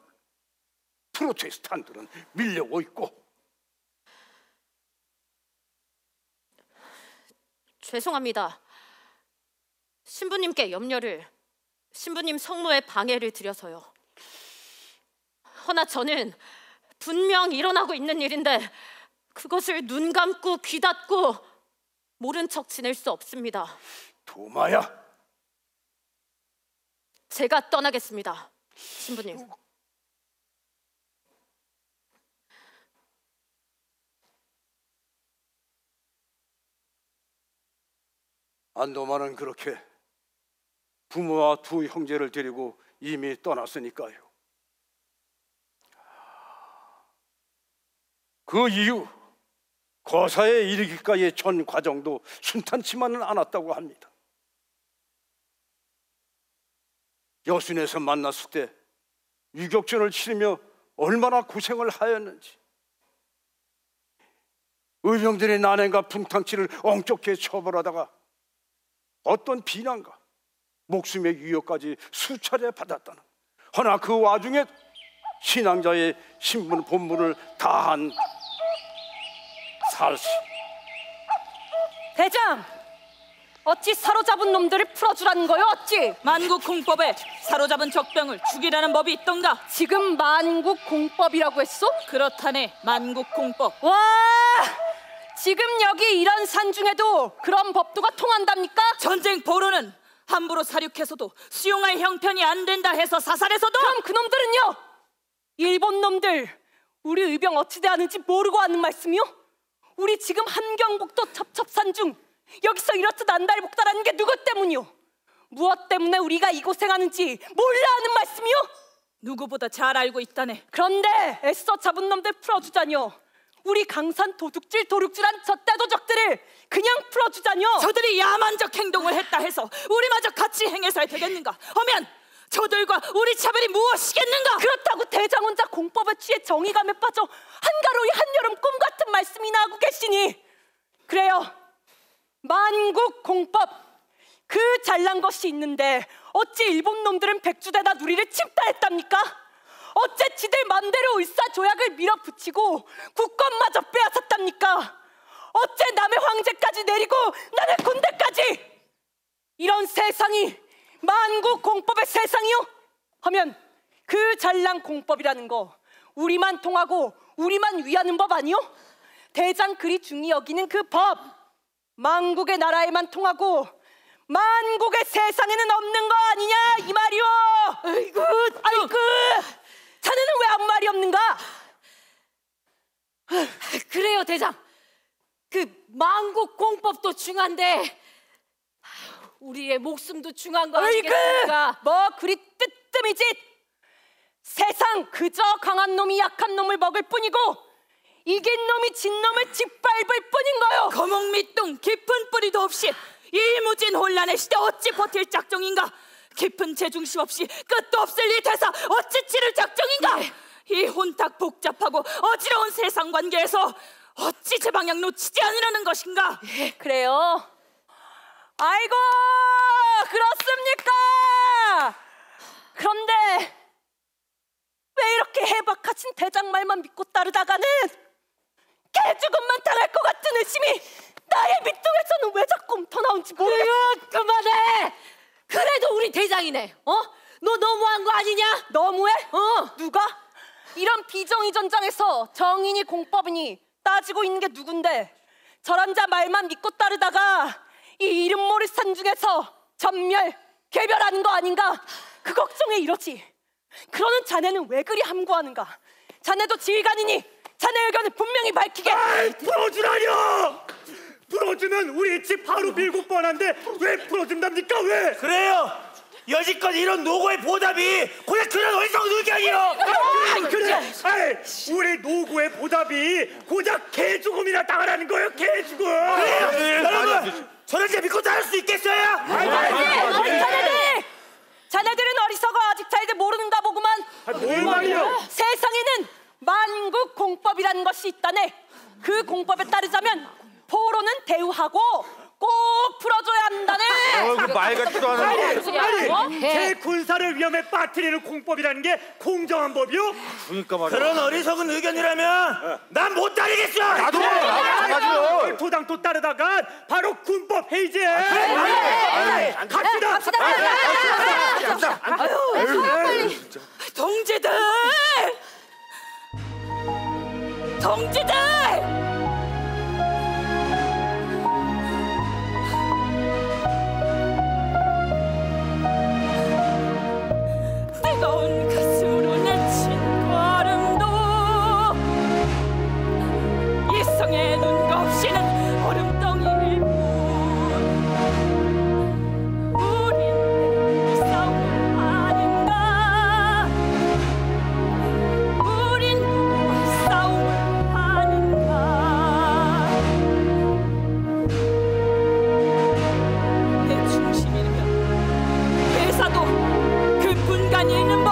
[SPEAKER 1] 프로테스탄트는 밀려오 있고.
[SPEAKER 2] 죄송합니다. 신부님께 염려를, 신부님 성무에 방해를 드려서요. 허나 저는 분명 일어나고 있는 일인데 그것을 눈 감고 귀 닫고 모른 척 지낼 수 없습니다.
[SPEAKER 1] 도마야,
[SPEAKER 2] 제가 떠나겠습니다, 신부님.
[SPEAKER 1] 안도마는 그렇게 부모와 두 형제를 데리고 이미 떠났으니까요. 그 이후 거사에 이르기까지의 전 과정도 순탄치만은 않았다고 합니다. 여순에서 만났을 때 유격전을 치르며 얼마나 고생을 하였는지, 의병들의 난행과 분탕치를 엉쫓게 처벌하다가 어떤 비난과 목숨의 위협까지 수차례 받았다는, 허나 그 와중에 신앙자의 신분 본분을 다한 사실.
[SPEAKER 10] 대장! 어찌 사로잡은 놈들을 풀어주라는 거요? 어찌?
[SPEAKER 5] 만국공법에 사로잡은 적병을 죽이라는 법이 있던가?
[SPEAKER 10] 지금 만국공법이라고 했소?
[SPEAKER 5] 그렇다네, 만국공법.
[SPEAKER 10] 와! 지금 여기 이런 산중에도 그런 법도가 통한답니까?
[SPEAKER 5] 전쟁 포로는 함부로 사륙해서도 수용할 형편이 안 된다 해서 사살해서도.
[SPEAKER 10] 그럼 그 놈들은요? 일본 놈들 우리 의병 어찌 대하는지 모르고 하는 말씀이요? 우리 지금 함경북도 첩첩산중 여기서 이렇듯 안달복달하는 게 누구 때문이요? 무엇 때문에 우리가 이 고생하는지 몰라 하는 말씀이요?
[SPEAKER 5] 누구보다 잘 알고 있다네.
[SPEAKER 10] 그런데 애써 잡은 놈들 풀어주자뇨. 우리 강산 도둑질한 저 떼도적들을 그냥 풀어주자뇨.
[SPEAKER 5] 저들이 야만적 행동을 했다 해서 우리마저 같이 행해서야 되겠는가? 하면 저들과 우리 차별이 무엇이겠는가?
[SPEAKER 10] 그렇다고 대장 혼자 공법에 취해 정의감에 빠져 한가로이 한여름 꿈 같은 말씀이나 하고 계시니, 그래요, 만국 공법 그 잘난 것이 있는데 어찌 일본 놈들은 백주대다 누리를 침탈했답니까? 어째 지들 맘대로 을사조약을 밀어붙이고 국권마저 빼앗았답니까? 어째 남의 황제까지 내리고 나의 군대까지! 이런 세상이 만국 공법의 세상이요? 하면 그 잘난 공법이라는 거 우리만 통하고 우리만 위하는 법 아니요? 대장 그리 중히 여기는 그 법, 만국의 나라에만 통하고 만국의 세상에는 없는 거 아니냐 이 말이요. 아이고, 자네는 왜 아무 말이 없는가?
[SPEAKER 2] 그래요, 대장. 그 만국 공법도 중요한데 우리의 목숨도 중요한 거 아니겠습니까?
[SPEAKER 10] 뭐 그리 뜨뜨미짓. 세상 그저 강한 놈이 약한 놈을 먹을 뿐이고 이긴 놈이 진 놈을 짓밟을 뿐인 거요.
[SPEAKER 5] 거목밑둥 깊은 뿌리도 없이 일무진 혼란의 시대 어찌 버틸 작정인가? 깊은 제중심 없이 끝도 없을 이 대사 어찌 치를 작정인가? 이 혼탁 복잡하고 어지러운 세상 관계에서 어찌 제 방향 놓치지 않으려는 것인가?
[SPEAKER 10] 그래요. 아이고, 그렇습니까? 그런데 왜 이렇게 해박하신 대장 말만 믿고 따르다가는 개죽음만 당할 것 같은 의심이 나의 밑둥에서는 왜 자꾸 웅터나온지 모르겠어.
[SPEAKER 2] 그만해. 그래도 우리 대장이네. 너 너무한 거 아니냐?
[SPEAKER 10] 너무해? 누가? 이런 비정의 전장에서 정인이 공법이니 따지고 있는 게 누군데 저런 자 말만 믿고 따르다가 이 이름 모를 산중에서 전멸, 개별하는 거 아닌가? 그 걱정에 이러지. 그러는 자네는 왜 그리 함구하는가? 자네도 지휘관이니 자네 의견을 분명히 밝히게.
[SPEAKER 8] 풀어주라뇨! 풀어주면 우리 집 바로 밀고 뻔한데 왜 풀어준답니까? 왜?
[SPEAKER 9] 그래요. 여지껏 이런 노고의 보답이 고작 그런 어리석은 의견이요.
[SPEAKER 8] 그래. 우리 노고의 보답이 고작 개죽음이나 당하라는 거예요. 개죽음.
[SPEAKER 9] 그래요. 여러분, 저를 이제 믿고 따를 수 있겠어요?
[SPEAKER 10] 자네들은 어리석어 아직 잘들 모르는가 보구만.
[SPEAKER 8] 뭘 말이야?
[SPEAKER 10] 세상에는 만국 공법이라는 것이 있다네. 그 공법에 따르자면 포로는 대우하고 꼭 풀어줘야 한다네.
[SPEAKER 7] 그 말 같지도 않은.
[SPEAKER 8] 제 군사를 위험에 빠뜨리는 공법이라는 게 공정한 법이요?
[SPEAKER 7] 그러니까 말이야.
[SPEAKER 9] 그런 어리석은 의견이라면 난 못 따르겠어.
[SPEAKER 7] 나도 마찬가지요.
[SPEAKER 8] 토당토 따르다가 바로 군법 해이제. 갑시다.
[SPEAKER 5] 동지들! 뜨거운 가슴으로 내친 걸음도 이성의 눈과 없이는 얼음덩이일 뿐. 우린 늘 싸움을 하는가? 우린 누구와 싸움을 하는가? 내 중심이면 회사도 그 분간이 있는 법.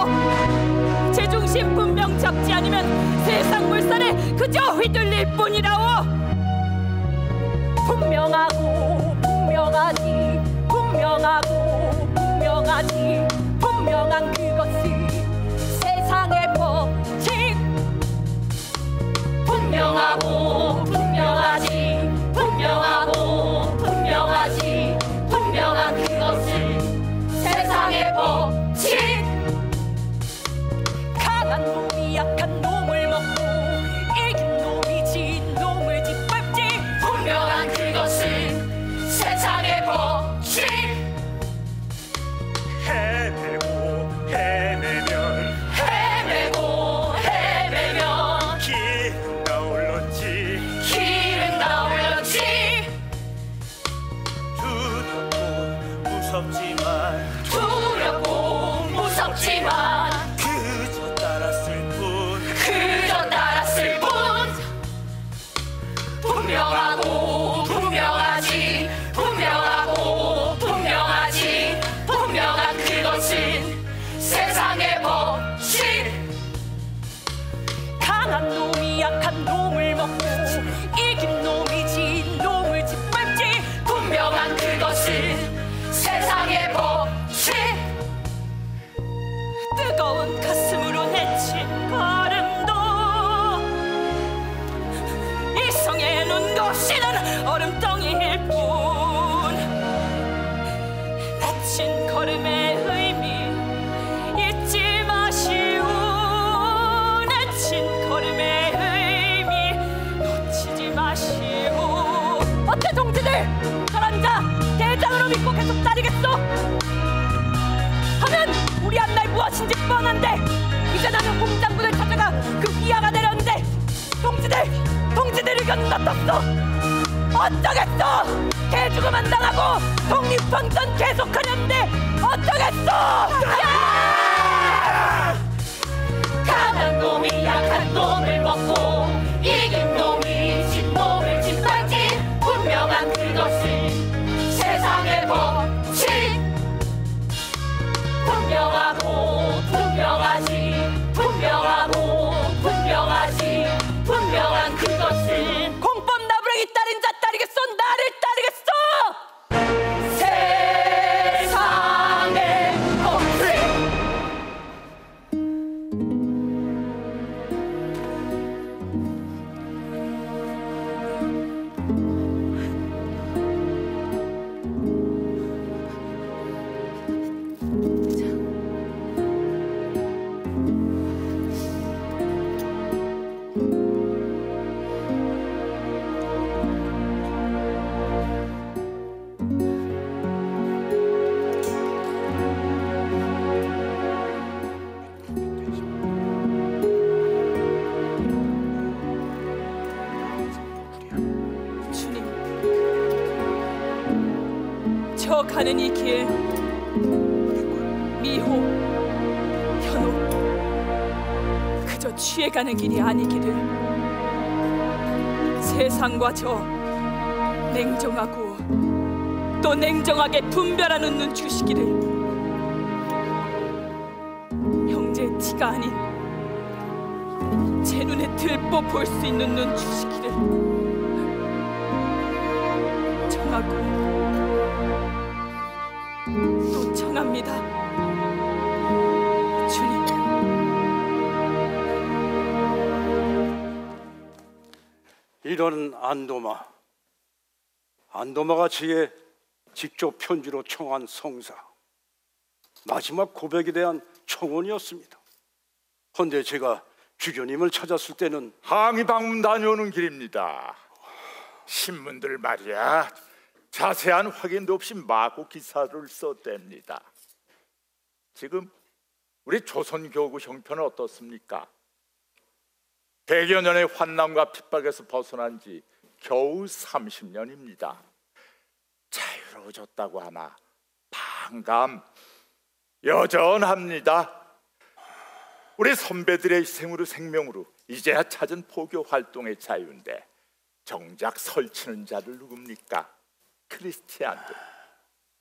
[SPEAKER 5] 제중심 분명 잡지 않으면 세상 물살에 그저 휘둘릴 뿐이라오.
[SPEAKER 10] 분명한 그것이 세상의 법칙.
[SPEAKER 4] 분명한 그것이 세상의 법칙.
[SPEAKER 10] 강한 놈이 약한 놈을 먹고 이긴 놈이 진 놈을 짓밟지.
[SPEAKER 4] 분명한 그것이 세상의 법칙.
[SPEAKER 8] 해내고 해
[SPEAKER 10] 강한 놈이 약한 놈을 먹고 이긴 놈이 진 놈을 짓밟지.
[SPEAKER 4] 분명한 그것은 세상의 법칙.
[SPEAKER 10] 뜨거운 가슴으로 내친 걸음도 이성에 눈 것이는 얼음덩이일 뿐. 내친 걸음의 의미 잊지 마시오. 내친 걸음의 의미 놓치지 마시오. 어때 동지들, 저런 자 대장으로 믿고 계속 따르겠소? 하면 우리 앞날 무엇인지 뻔한데 이제 나는 홍장군을 찾아가 그 위화가 내렸는데 동지들 의견은 어떻소? 어쩌겠소? 개죽음만 당하고 독립선전 계속하려는데 어쩌겠소?
[SPEAKER 4] 강한 놈이 약한 놈을 먹고 이긴 놈이 진 놈을 짓밟지. 분명한 그것은 세상의 법칙. 분명하고 분명하지. 분명하고 분명하지. 분명한 그것은
[SPEAKER 10] 공법 나부랭이 따른 자 따르겠소? 나를 따르겠소?
[SPEAKER 4] 세상의 법칙.
[SPEAKER 10] 주님, 저 가는 이 길 미호, 현호 그저 취해가는 길이 아니기를. 세상과 저 냉정하고 또 냉정하게 분별하는 눈 주시기를. 형제의 티가 아닌 제 눈에 들보 볼 수 있는 눈 주시기를. 청하고 또 청합니다. 주님.
[SPEAKER 1] 이런 안도마가 제게 직접 편지로 청한 성사, 마지막 고백에 대한 청원이었습니다. 헌데 제가 주교님을 찾았을 때는
[SPEAKER 7] 항의 방문 다녀오는 길입니다. 신문들 말이야, 자세한 확인도 없이 마구 기사를 썼답니다. 지금 우리 조선교구 형편은 어떻습니까? 100여 년의 환난과 핍박에서 벗어난 지 겨우 30년입니다. 자유로워졌다고 하나 반감 여전합니다. 우리 선배들의 희생으로 생명으로 이제야 찾은 포교 활동의 자유인데 정작 설치는 자들 누굽니까? 크리스티안들.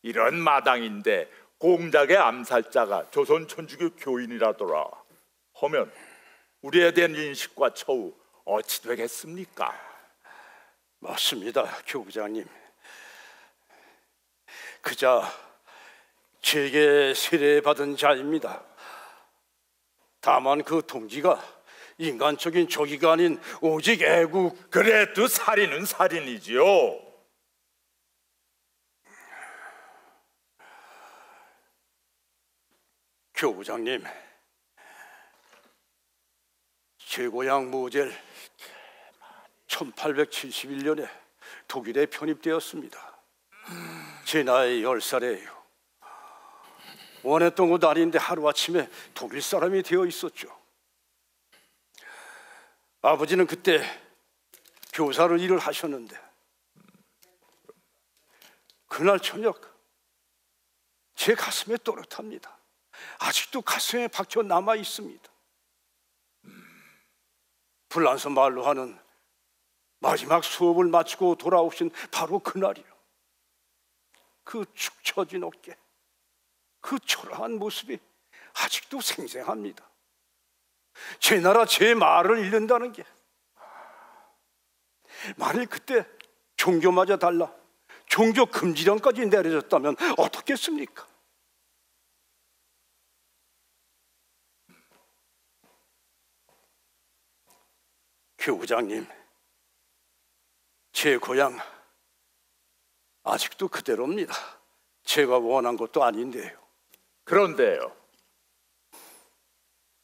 [SPEAKER 7] 이런 마당인데 공작의 암살자가 조선 천주교 교인이라더라 하면 우리에 대한 인식과 처우 어찌 되겠습니까?
[SPEAKER 1] 맞습니다, 교부장님. 그저 제게 세례받은 자입니다. 다만 그 동지가 인간적인 저기가 아닌 오직 애국.
[SPEAKER 7] 그래도 살인은 살인이지요.
[SPEAKER 1] 교부장님, 제 고향 모젤 1871년에 독일에 편입되었습니다. 제 나이 10살이에요. 원했던 것도 아닌데 하루아침에 독일 사람이 되어 있었죠. 아버지는 그때 교사로 일을 하셨는데 그날 저녁 제 가슴에 또렷합니다. 아직도 가슴에 박혀 남아 있습니다. 불란서 말로 하는 마지막 수업을 마치고 돌아오신 바로 그날이요. 그 축 처진 어깨, 그 초라한 모습이 아직도 생생합니다. 제 나라 제 말을 잃는다는 게. 만일 그때 종교마저 달라 종교 금지령까지 내려졌다면 어떻겠습니까? 교구장님, 제 고향 아직도 그대로입니다. 제가 원한 것도 아닌데요.
[SPEAKER 7] 그런데요.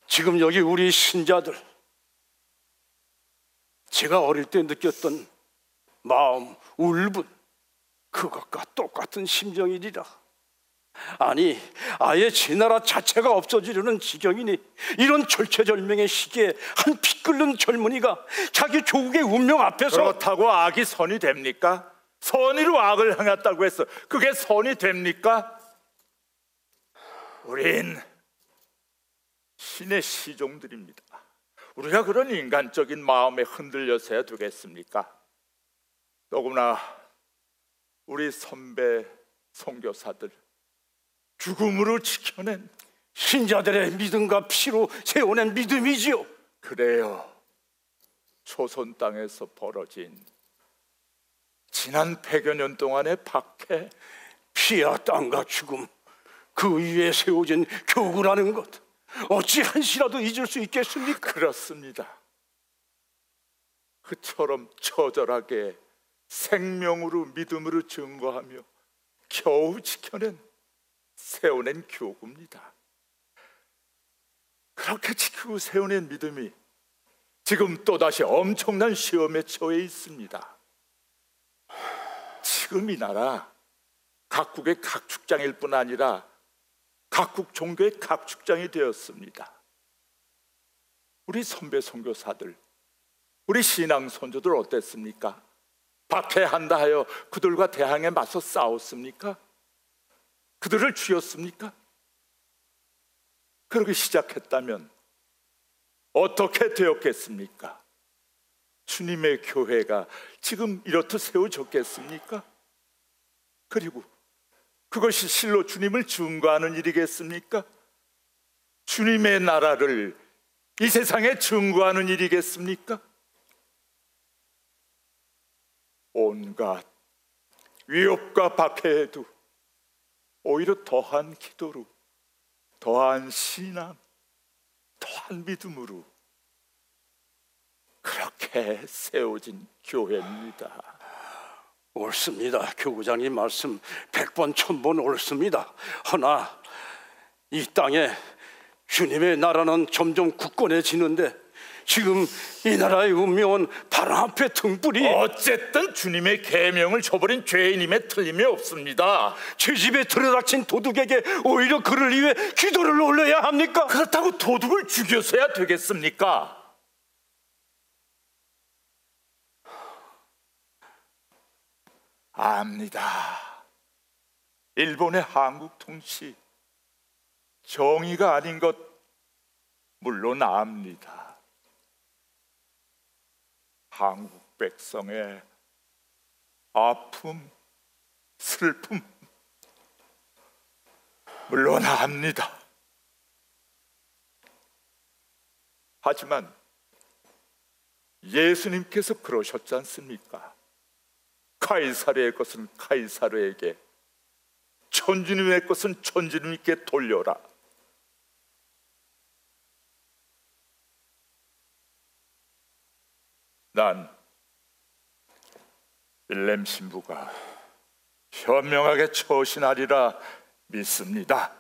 [SPEAKER 1] 지금 여기 우리 신자들, 제가 어릴 때 느꼈던 마음, 울분, 그것과 똑같은 심정이리라. 아니, 아예 제 나라 자체가 없어지려는 지경이니 이런 절체절명의 시기에 한 피 끓는 젊은이가 자기 조국의 운명 앞에서.
[SPEAKER 7] 그렇다고 악이 선이 됩니까? 선의로 악을 행했다고 해서 그게 선이 됩니까? 우린 신의 시종들입니다. 우리가 그런 인간적인 마음에 흔들려서야 되겠습니까? 더구나 우리 선배 선교사들 죽음으로 지켜낸
[SPEAKER 1] 신자들의 믿음과 피로 세워낸 믿음이지요.
[SPEAKER 7] 그래요. 조선 땅에서 벌어진 지난 100여 년 동안의 박해,
[SPEAKER 1] 피와 땀과 죽음, 그 위에 세워진 교구라는 것, 어찌 한시라도 잊을 수 있겠습니까?
[SPEAKER 7] 그렇습니다. 그처럼 처절하게 생명으로 믿음으로 증거하며 겨우 지켜낸 세워낸 교구입니다. 그렇게 지키고 세워낸 믿음이 지금 또다시 엄청난 시험에 처해 있습니다. 지금 이 나라 각국의 각축장일 뿐 아니라 각국 종교의 각축장이 되었습니다. 우리 선배 선교사들, 우리 신앙 선조들 어땠습니까? 박해한다 하여 그들과 대항에 맞서 싸웠습니까? 그들을 죽였습니까? 그렇게 시작했다면 어떻게 되었겠습니까? 주님의 교회가 지금 이렇듯 세워졌겠습니까? 그리고 그것이 실로 주님을 증거하는 일이겠습니까? 주님의 나라를 이 세상에 증거하는 일이겠습니까? 온갖 위협과 박해에도 오히려 더한 기도로, 더한 신앙, 더한 믿음으로 그렇게 세워진 교회입니다.
[SPEAKER 1] 옳습니다. 교구장님 말씀 100번 1000번 옳습니다. 허나 이 땅에 주님의 나라는 점점 굳건해지는데 지금 이 나라의 운명은 바람 앞에 등불이.
[SPEAKER 7] 어쨌든 주님의 계명을 저버린 죄인임에 틀림이 없습니다.
[SPEAKER 1] 제 집에 들여닥친 도둑에게 오히려 그를 위해 기도를 올려야 합니까?
[SPEAKER 7] 그렇다고 도둑을 죽여서야 되겠습니까? 압니다. 일본의 한국 통치 정의가 아닌 것 물론 압니다. 한국 백성의 아픔, 슬픔 물론 압니다. 하지만 예수님께서 그러셨지 않습니까? 카이사르의 것은 카이사르에게, 천주님의 것은 천주님께 돌려라. 난 윌렘 신부가 현명하게 처신하리라 믿습니다.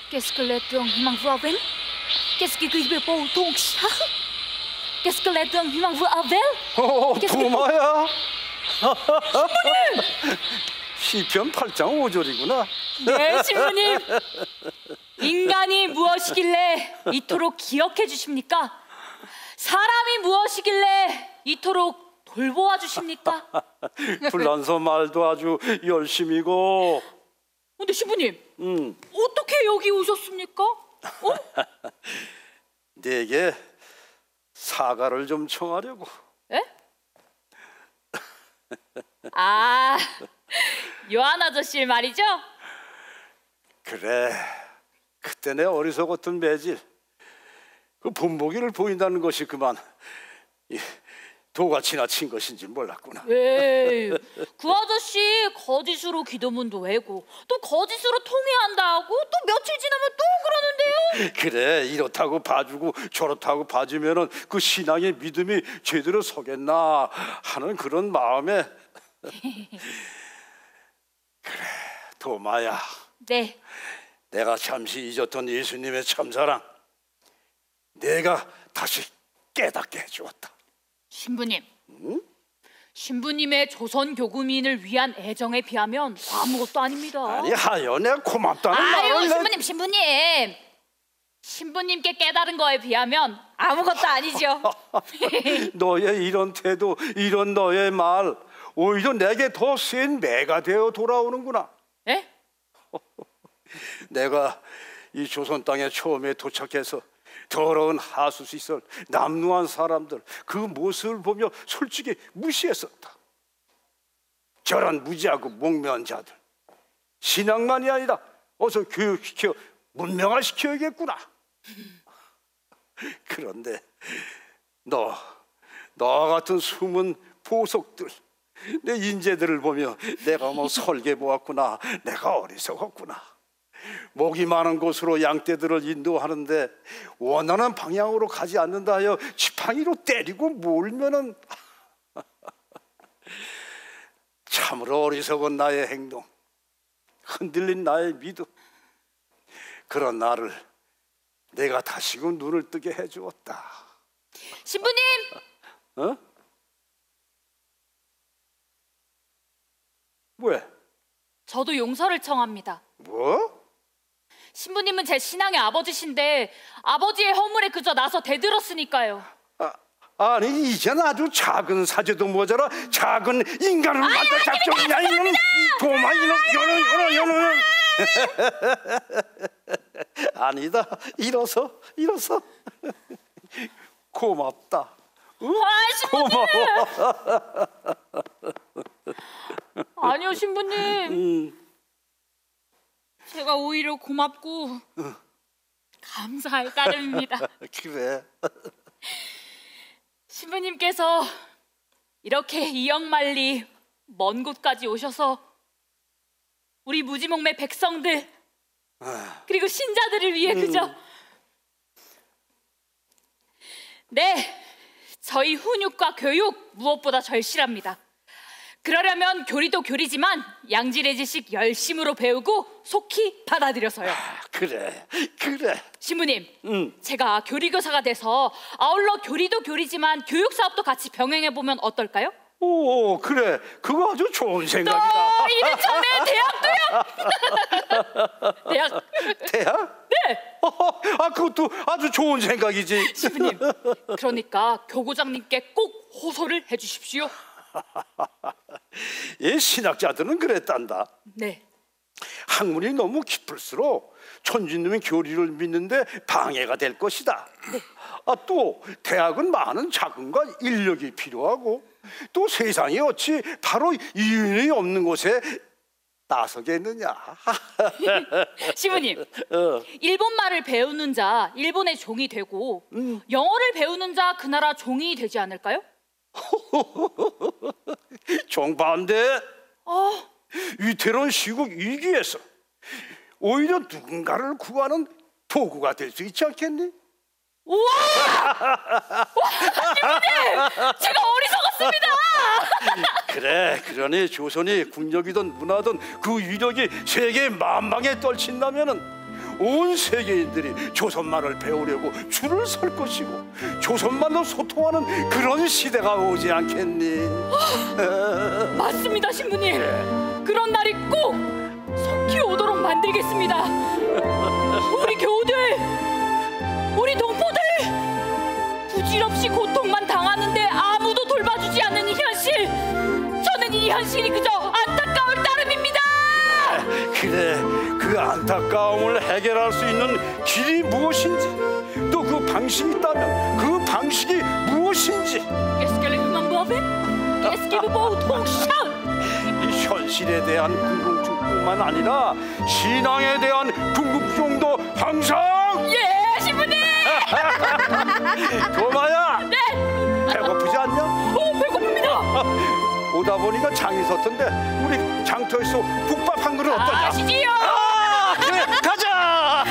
[SPEAKER 12] Qu'est-ce que les dons m'en veut avec? Qu'est-ce que je veux pour ton chat? Qu'est-ce que les dons m'en veut avec?
[SPEAKER 1] 부마야. 시편 8장 5절이구나.
[SPEAKER 10] 네, 신부님. 인간이 무엇이길래 이토록 기억해 주십니까? 사람이 무엇이길래 이토록 돌보아 주십니까?
[SPEAKER 1] 불란서 말도 아주 열심이고.
[SPEAKER 10] 근데 신부님, 어떻게 여기 오셨습니까?
[SPEAKER 1] 내게 사과를 좀 청하려고.
[SPEAKER 12] 에? 아, 요한 아저씨 말이죠?
[SPEAKER 1] 그래, 그때 내 어리석었던 매질, 그 본보기를 보인다는 것이 그만 도같이나 친 것인지 몰랐구나.
[SPEAKER 12] 에이, 그 아저씨 거짓으로 기도문도 외고 또 거짓으로 통회한다 하고 또 며칠 지나면 또 그러는데요.
[SPEAKER 1] 그래, 이렇다고 봐주고 저렇다고 봐주면은 그 신앙의 믿음이 제대로 서겠나 하는 그런 마음에. 그래, 도마야.
[SPEAKER 12] 네.
[SPEAKER 1] 내가 잠시 잊었던 예수님의 참사랑 내가 다시 깨닫게 해주었다.
[SPEAKER 12] 신부님, 신부님의 조선 교구민을 위한 애정에 비하면 아무것도 아닙니다.
[SPEAKER 1] 아니, 하여 내가 고맙다는
[SPEAKER 12] 아유,
[SPEAKER 1] 말을.
[SPEAKER 12] 신부님, 신부님께 깨달은 거에 비하면 아무것도 아니죠.
[SPEAKER 1] 너의 이런 태도, 이런 너의 말, 오히려 내게 더 센 매가 되어 돌아오는구나.
[SPEAKER 12] 예?
[SPEAKER 1] 내가 이 조선 땅에 처음에 도착해서 더러운 하수시설, 남루한 사람들 그 모습을 보며 솔직히 무시했었다. 저런 무지하고 목매한 자들, 신앙만이 아니라 어서 교육시켜 문명화시켜야겠구나. 그런데 너와 같은 숨은 보석들, 내 인재들을 보며 내가 뭐 설계 보았구나, 내가 어리석었구나. 목이 많은 곳으로 양떼들을 인도하는데 원하는 방향으로 가지 않는다 하여 지팡이로 때리고 몰면은 참으로 어리석은 나의 행동, 흔들린 나의 믿음, 그런 나를 내가 다시금 눈을 뜨게 해주었다.
[SPEAKER 12] 신부님!
[SPEAKER 1] 어? 왜?
[SPEAKER 12] 저도 용서를 청합니다.
[SPEAKER 1] 뭐?
[SPEAKER 12] 신부님은 제 신앙의 아버지신데 아버지의 허물에 그저 나서 대들었으니까요.
[SPEAKER 1] 아니, 이젠 아주 작은 사제도 모자라 작은 인간을 만들 작정이냐 이놈, 도마 이놈, 요놈. 아니다, 일어서. 고맙다.
[SPEAKER 12] 신부님! 아니요, 신부님. 제가 오히려 고맙고 감사할 따름입니다.
[SPEAKER 1] 그래.
[SPEAKER 12] 신부님께서 이렇게 이역만리 먼 곳까지 오셔서 우리 무지몽매 백성들 그리고 신자들을 위해 그저 네, 저희 훈육과 교육 무엇보다 절실합니다. 그러려면 교리도 교리지만 양질의 지식 열심으로 배우고 속히 받아들여서요.
[SPEAKER 1] 그래.
[SPEAKER 12] 신부님, 제가 교리교사가 돼서 아울러 교리도 교리지만 교육사업도 같이 병행해보면 어떨까요?
[SPEAKER 1] 오, 그래. 그거 아주 좋은 생각이다.
[SPEAKER 12] 이른 참에 대학도요?
[SPEAKER 1] 대학?
[SPEAKER 12] 네.
[SPEAKER 1] 그것도 아주 좋은 생각이지.
[SPEAKER 12] 신부님, 그러니까 교구장님께 꼭 호소를 해주십시오.
[SPEAKER 1] 이 신학자들은 그랬단다.
[SPEAKER 12] 네.
[SPEAKER 1] 학문이 너무 깊을수록 천주님의 교리를 믿는데 방해가 될 것이다.
[SPEAKER 12] 네.
[SPEAKER 1] 또 대학은 많은 자금과 인력이 필요하고 또 세상에 어찌 바로 이윤이 없는 곳에 나서겠느냐.
[SPEAKER 12] 신부님, 일본 말을 배우는 자 일본의 종이 되고 영어를 배우는 자 그 나라 종이 되지 않을까요?
[SPEAKER 1] 정반대. 위태로운 시국 위기에서 오히려 누군가를 구하는 도구가 될 수 있지 않겠니?
[SPEAKER 12] 우와! 신부님! 제가 어리석었습니다!
[SPEAKER 1] 그래, 그러니 조선이 국력이든 문화든 그 위력이 세계 만방에 떨친다면은 온 세계인들이 조선말을 배우려고 줄을 설 것이고 조선말로 소통하는 그런 시대가 오지 않겠니?
[SPEAKER 12] 맞습니다, 신부님. 그런 날이 꼭 속히 오도록 만들겠습니다. 우리 교우들, 우리 동포들 부질없이 고통만 당하는데 아무도 돌봐주지 않는 이 현실, 저는 이 현실이 그저 안타까울 따름입니다.
[SPEAKER 1] 그래, 그 안타까움을 해결할 수 있는 길이 무엇인지 또 그 방식이 있다면 그 방식 방식이 무엇인지,
[SPEAKER 12] Qu'est-ce que les humains boivent? Qu'est-ce qu'ils boivent au champ?
[SPEAKER 1] 이 현실에 대한 궁금증뿐만 아니라 신앙에 대한 궁금증도 항상.
[SPEAKER 12] 예, 신부님!
[SPEAKER 1] 도마야,
[SPEAKER 12] 네!
[SPEAKER 1] 배고프지 않냐?
[SPEAKER 12] 배고픕니다!
[SPEAKER 1] 오다 보니까 장이 섰던데 우리 장터에서 국밥 한 그릇 어떠냐?
[SPEAKER 12] 아시지요?
[SPEAKER 1] 그래, 가자!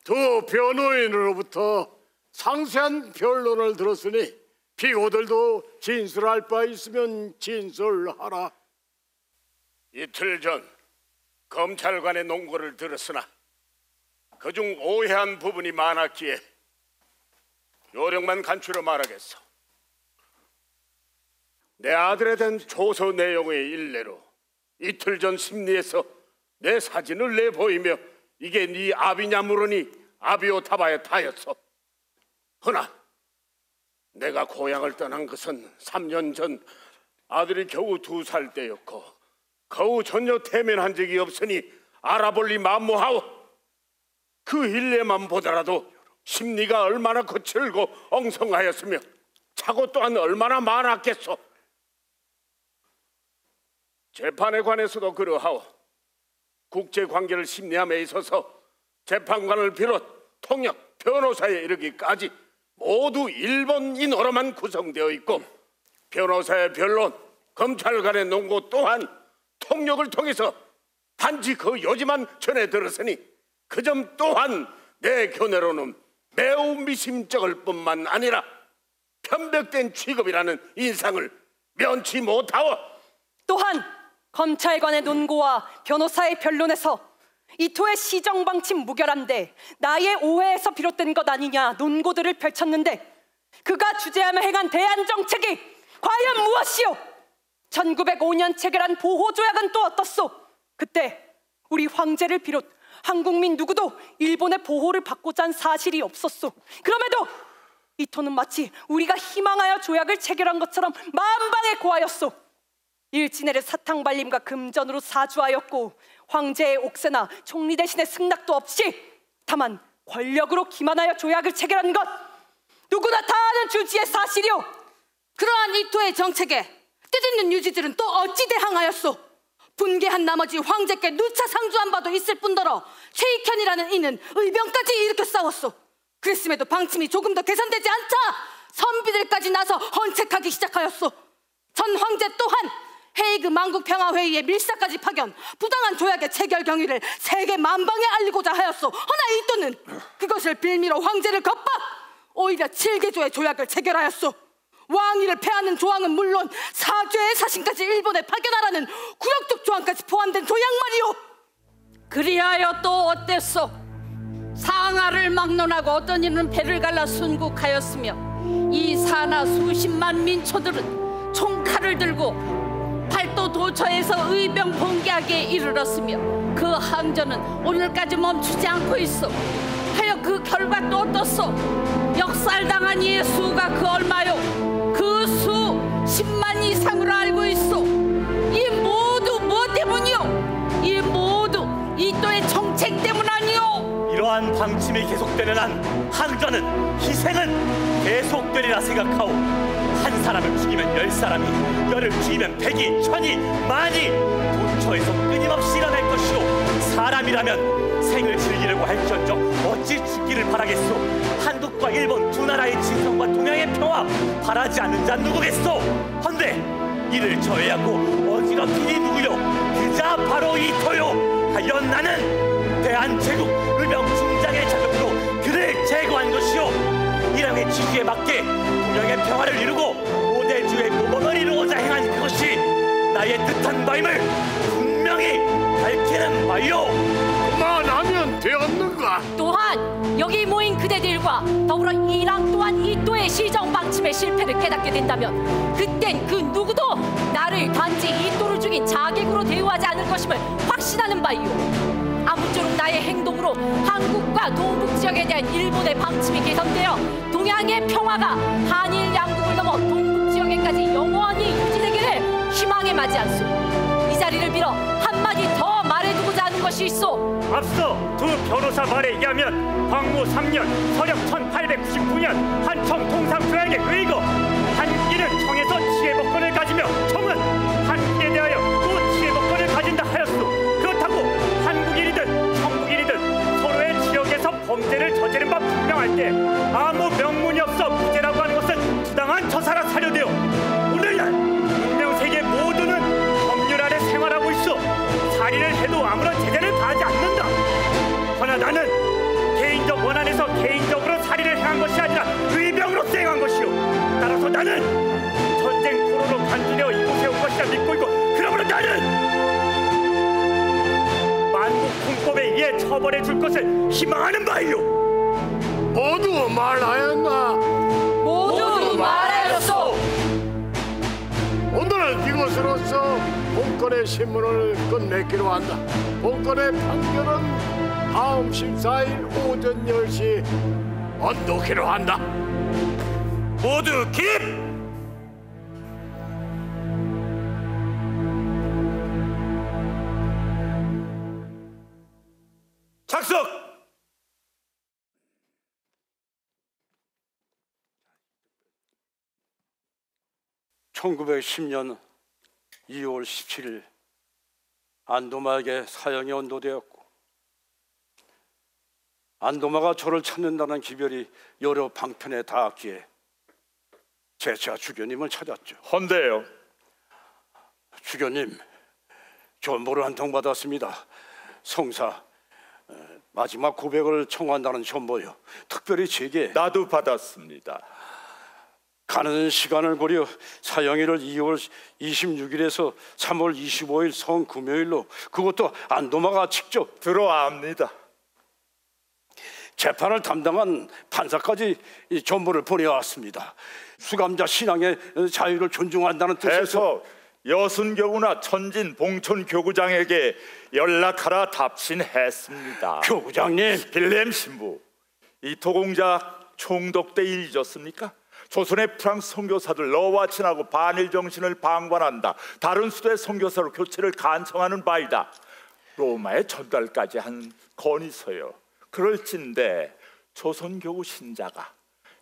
[SPEAKER 3] 두 변호인으로부터 상세한 변론을 들었으니 피고들도 진술할 바 있으면 진술하라. 이틀 전 검찰관의 논고를 들었으나 그중 오해한 부분이 많았기에 요령만 간추려 말하겠소. 내 아들에 대한 조서 내용의 일례로 이틀 전 심리에서 내 사진을 내보이며 이게 네 아비냐 물으니 아비오 타바에 타였소. 허나 내가 고향을 떠난 것은 3년 전 아들이 겨우 2살 때였고 거우 전혀 대면한 적이 없으니 알아볼리 만무하오. 그 일례만 보더라도 심리가 얼마나 거칠고 엉성하였으며 착오 또한 얼마나 많았겠소. 재판에 관해서도 그러하오. 국제관계를 심리함에 있어서 재판관을 비롯 통역, 변호사에 이르기까지 모두 일본인으로만 구성되어 있고 변호사의 변론, 검찰관의 논고 또한 통역을 통해서 단지 그 요지만 전해 들었으니 그 점 또한 내 견해로는 매우 미심쩍을 뿐만 아니라 편백된 취급이라는 인상을 면치 못하오.
[SPEAKER 10] 또한 검찰관의 논고와 변호사의 변론에서 이토의 시정방침 무결한데 나의 오해에서 비롯된 것 아니냐 논고들을 펼쳤는데 그가 주재하며 행한 대한정책이 과연 무엇이오? 1905년 체결한 보호조약은 또 어떻소? 그때 우리 황제를 비롯 한국민 누구도 일본의 보호를 받고자 한 사실이 없었소. 그럼에도 이토는 마치 우리가 희망하여 조약을 체결한 것처럼 만방에 고하였소. 일진회를 사탕발림과 금전으로 사주하였고 황제의 옥세나 총리 대신의 승낙도 없이 다만 권력으로 기만하여 조약을 체결한 것 누구나 다 아는 주지의 사실이오.
[SPEAKER 13] 그러한 이토의 정책에 뜻있는 유지들은 또 어찌 대항하였소? 분개한 나머지 황제께 누차 상주한 바도 있을 뿐더러 최익현이라는 이는 의병까지 일으켜 싸웠소. 그랬음에도 방침이 조금 더 개선되지 않자 선비들까지 나서 헌책하기 시작하였소. 전 황제 또한 헤이그 만국평화회의에 밀사까지 파견, 부당한 조약의 체결 경위를 세계 만방에 알리고자 하였소. 허나 이또는 그것을 빌미로 황제를 겁박 오히려 7개조의 조약을 체결하였소. 왕위를 폐하는 조항은 물론 사죄의 사신까지 일본에 파견하라는 굴욕적 조항까지 포함된 조약 말이오.
[SPEAKER 11] 그리하여 또 어땠소? 상하를 막론하고 어떤 이는 배를 갈라 순국하였으며 이 사나 수십만 민초들은 총칼을 들고 팔도 도처에서 의병 봉기하기에 이르렀으며 그 항전은 오늘까지 멈추지 않고 있어. 하여 그 결과 또 어떻소? 역살당한 이의 수가 그 얼마요? 그 수 10만 이상으로 알고 있어. 이 모두 무엇 때문이요? 이 모두 이또의 정책 때문 아니요?
[SPEAKER 6] 이러한 방침이 계속되는 한 항전은 희생은 계속되리라 생각하오. 한 사람을 죽이면 10사람이, 10을 죽이면 100이, 1000이, 만이 도처에서 끊임없이 일어날 것이오. 사람이라면 생을 즐기려고 할지언정 어찌 죽기를 바라겠소? 한국과 일본 두 나라의 진성과 동양의 평화 바라지 않는 자 누구겠소? 헌데 이를 저해하고 어지럽히니 누구요? 그자 바로 이토요. 하여 나는 대한제국 의병 중장의 자격으로 그를 제거한 것이요. 이랑의 지지에 맞게 동양의 평화를 이루고 5대주의 모범을 이루고자 행한 그것이 나의 뜻한 바임을 분명히 밝히는 바요.
[SPEAKER 3] 그만하면 되었는가?
[SPEAKER 12] 또한 여기 모인 그대들과 더불어 이랑 또한 이또의 시정 방침의 실패를 깨닫게 된다면 그땐 그 누구도 나를 단지 이또를 죽인 자객으로 대우하지 않을 것임을 확신하는 바이요.
[SPEAKER 2] 모쪼록 나의 행동으로 한국과 동북 지역에 대한 일본의 방침이 개선되어 동양의 평화가 한일 양국을 넘어 동북 지역에까지 영원히 유지되기를 희망에 맞이한수. 이 자리를 빌어 한마디 더 말해두고자 하는 것이 있소.
[SPEAKER 8] 앞서 두 변호사 말에 의하면 광무 3년 서력 1899년 한청 통상조약에 의거 한국인은 청에서 지혜법권을 가지며 청은 한국에 대하여 또 지혜법권을 가진다 하였소. 그렇다고 한국인이든 청국인이든 서로의 지역에서 범죄를 저지른 바 분명할 때 아무 명문이 없어 무죄라고 하는 것은 부당한 처사가 사료되어 오늘날 문명세계 모두는 법률 아래 생활하고 있어 살인을 해도 아무런 제재를 가하지 않는다. 허나 나는 개인적 원한에서 개인적으로 살인을 행한 것이 아니라 의병으로서 행한 것이오. 따라서 나는 전쟁 포로로 간주되어 이곳에 온 것이라 믿고 있고, 그러므로 나는 만국 군법에 의해 처벌해 줄 것을 희망하는 바이오.
[SPEAKER 3] 모두 말하였나?
[SPEAKER 2] 모두 말하였소.
[SPEAKER 3] 오늘은 이것으로서 본건의 신문을 끝맺기로 한다. 본건의 판결은 다음 14일 오전 10시 언도기로 한다.
[SPEAKER 9] 모두 깁! 착석!
[SPEAKER 1] 1910년 2월 17일 안도마에게 사형이 언도되었고, 안도마가 저를 찾는다는 기별이 여러 방편에 닿았기에 재차 주교님을 찾았죠.
[SPEAKER 7] 헌데요.
[SPEAKER 1] 주교님, 전보를 한 통 받았습니다. 성사, 마지막 고백을 청한다는 전보요. 특별히 제게
[SPEAKER 7] 나도 받았습니다.
[SPEAKER 1] 가는 시간을 고려 사형일을 2월 26일에서 3월 25일 성금요일로, 그것도 안도마가 직접
[SPEAKER 7] 들어압니다.
[SPEAKER 1] 재판을 담당한 판사까지 이 전보를 보내왔습니다. 수감자 신앙의 자유를 존중한다는 뜻에서
[SPEAKER 7] 여순교구나 천진 봉천 교구장에게 연락하라 답신했습니다.
[SPEAKER 1] 교구장님,
[SPEAKER 7] 빌렘 신부, 이 토공작 총독 때 잊었습니까? 조선의 프랑스 선교사들 너와 친하고 반일 정신을 방관한다. 다른 수도의 선교사로 교체를 간청하는 바이다. 로마에 전달까지 한 건의서요. 그럴진데 조선교구 신자가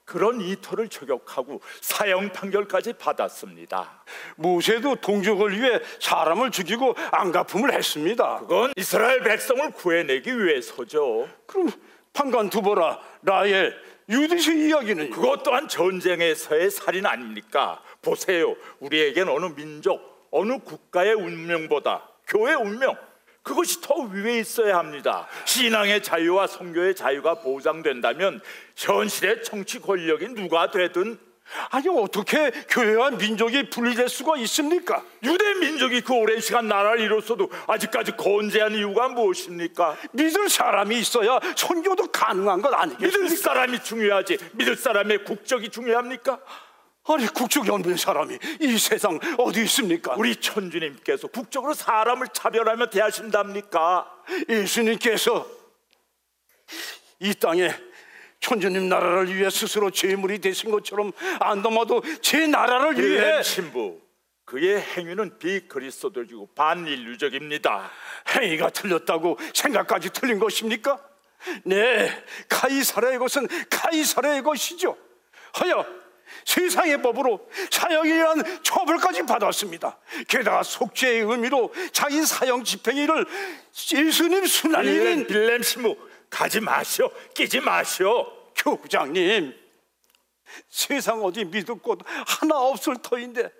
[SPEAKER 7] 그런 이토를 저격하고 사형 판결까지 받았습니다.
[SPEAKER 1] 모세도 동족을 위해 사람을 죽이고 안갚음을 했습니다.
[SPEAKER 7] 그건 이스라엘 백성을 구해내기 위해서죠.
[SPEAKER 1] 그럼 판관 두보라, 라헬, 유디스 이야기는?
[SPEAKER 7] 그것 또한 전쟁에서의 살인 아닙니까? 보세요, 우리에겐 어느 민족, 어느 국가의 운명보다 교회의 운명, 그것이 더 위에 있어야 합니다. 신앙의 자유와 선교의 자유가 보장된다면 현실의 정치 권력이 누가 되든,
[SPEAKER 1] 아니 어떻게 교회와 민족이 분리될 수가 있습니까?
[SPEAKER 7] 유대 민족이 그 오랜 시간 나라를 이뤘어도 아직까지 건재한 이유가 무엇입니까?
[SPEAKER 1] 믿을 사람이 있어야 선교도 가능한 것 아니겠습니까?
[SPEAKER 7] 믿을 사람이 중요하지 믿을 사람의 국적이 중요합니까?
[SPEAKER 1] 아니 국적이 없는 사람이 이 세상 어디 있습니까?
[SPEAKER 7] 우리 천주님께서 국적으로 사람을 차별하며 대하신답니까?
[SPEAKER 1] 예수님께서 이 땅에 천주님 나라를 위해 스스로 제물이 되신 것처럼 안도마도 제 나라를 위해.
[SPEAKER 7] 신부, 그의 행위는 비그리스도적이고 반인류적입니다.
[SPEAKER 1] 행위가 틀렸다고 생각까지 틀린 것입니까? 네, 카이사르의 것은 카이사르의 것이죠. 하여 세상의 법으로 사형이라는 처벌까지 받았습니다. 게다가 속죄의 의미로 자기 사형 집행일을 예수님 순환일인.
[SPEAKER 7] 빌렘 신부, 가지 마시오, 끼지 마시오.
[SPEAKER 1] 교구장님, 세상 어디 믿을 곳 하나 없을 터인데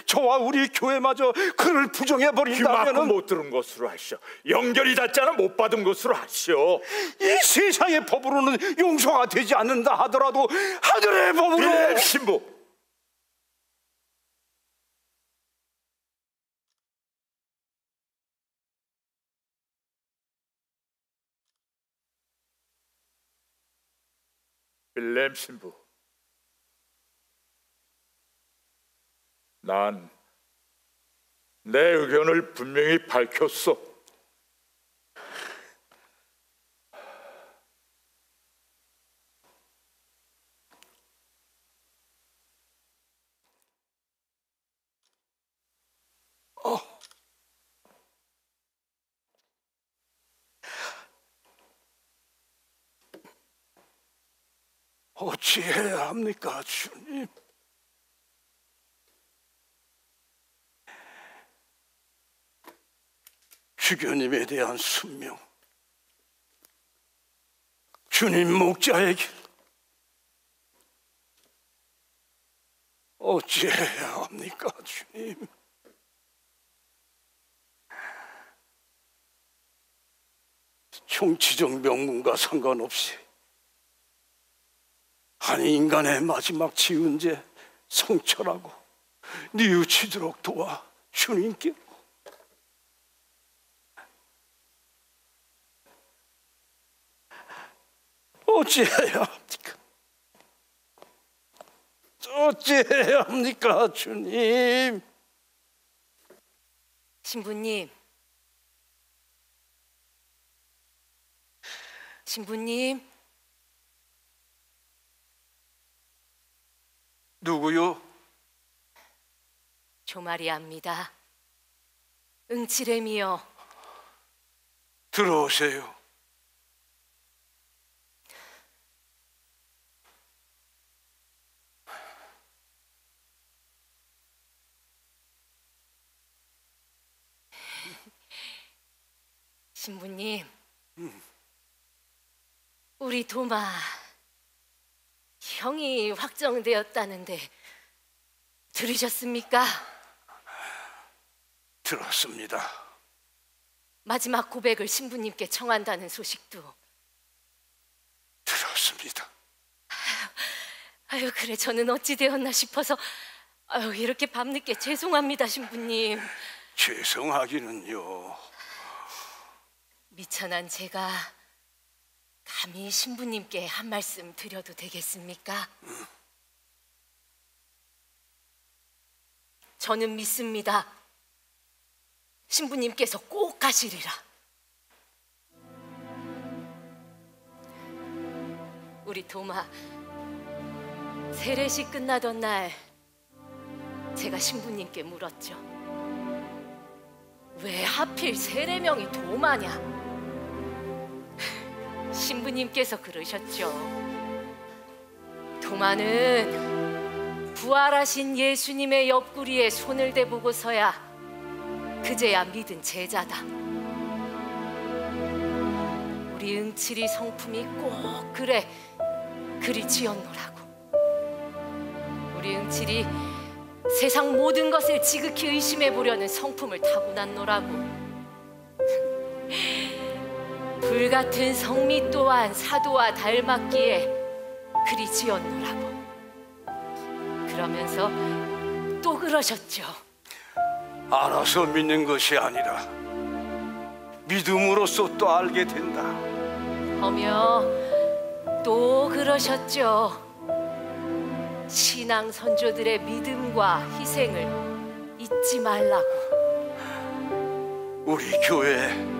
[SPEAKER 1] 저와 우리 교회마저 그를 부정해버린다면,
[SPEAKER 7] 귀 막고 못 들은 것으로 하시오. 연결이 닿지 않아 못 받은 것으로 하시오.
[SPEAKER 1] 이 세상의 법으로는 용서가 되지 않는다 하더라도 하늘의 법으로.
[SPEAKER 7] 빌렘 신부, 빌렘 신부, 난 내 의견을 분명히 밝혔어.
[SPEAKER 1] 어찌해야 합니까, 주님? 주교님에 대한 순명, 주님 목자의 길, 어찌해야 합니까, 주님? 정치적 명분과 상관없이 한 인간의 마지막 지은죄 성철하고 뉘우치도록 도와 주님께 어찌해야 합니까? 어찌해야 합니까, 주님?
[SPEAKER 14] 신부님, 신부님.
[SPEAKER 1] 누구요?
[SPEAKER 14] 조마리아입니다. 응치렘이요.
[SPEAKER 1] 들어오세요.
[SPEAKER 14] 신부님, 우리 도마 형이 확정되었다는데 들으셨습니까?
[SPEAKER 1] 들었습니다.
[SPEAKER 14] 마지막 고백을 신부님께 청한다는 소식도
[SPEAKER 1] 들었습니다.
[SPEAKER 14] 아유, 그래, 저는 어찌 되었나 싶어서 이렇게 밤늦게 죄송합니다, 신부님.
[SPEAKER 1] 죄송하기는요.
[SPEAKER 14] 미천한 제가 감히 신부님께 한 말씀 드려도 되겠습니까? 저는 믿습니다. 신부님께서 꼭 가시리라. 우리 도마 세례식 끝나던 날 제가 신부님께 물었죠. 왜 하필 세례명이 도마냐? 신부님께서 그러셨죠. 도마는 부활하신 예수님의 옆구리에 손을 대보고서야 그제야 믿은 제자다. 우리 응칠이 성품이 꼭 그리 지었노라고. 우리 응칠이 세상 모든 것을 지극히 의심해 보려는 성품을 타고났노라고. 불같은 성미 또한 사도와 닮았기에 그리 지었노라고. 그러면서 또 그러셨죠.
[SPEAKER 1] 알아서 믿는 것이 아니라 믿음으로써 또 알게 된다.
[SPEAKER 14] 하며 또 그러셨죠. 신앙 선조들의 믿음과 희생을 잊지 말라고.
[SPEAKER 1] 우리 교회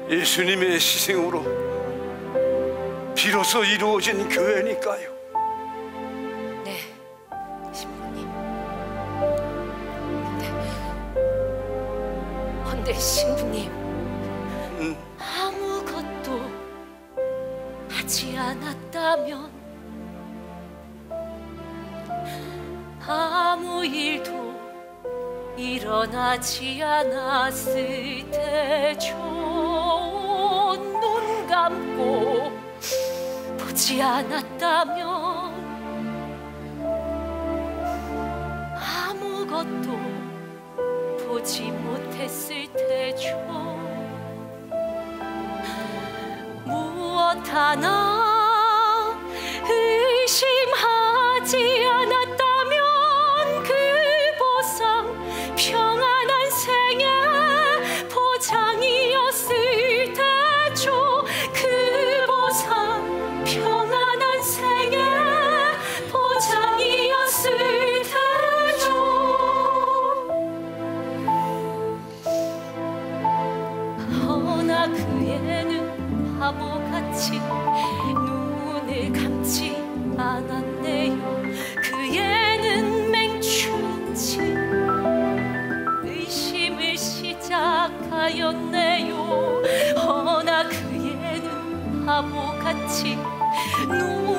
[SPEAKER 1] 예수님의 희생으로 비로소 이루어진 교회니까요.
[SPEAKER 14] 네, 신부님. 근데 신부님, 아무것도 하지 않았다면, 아무 일도 일어나지 않았을 테죠. 눈 감고 보지 않았다면, 아무것도 보지 못했을 테죠. 무엇 하나 의심하지 않았다면 그 보상 평안한 생의 보장이었을 테죠. 그 보상 평안한 생의 보장이었을 테죠. 허나 그애는 바보같이 눈을 감지 않았네요. 그애는 맹추치 의심을 시작하였네요. 허나 그애는 바보같이 눈을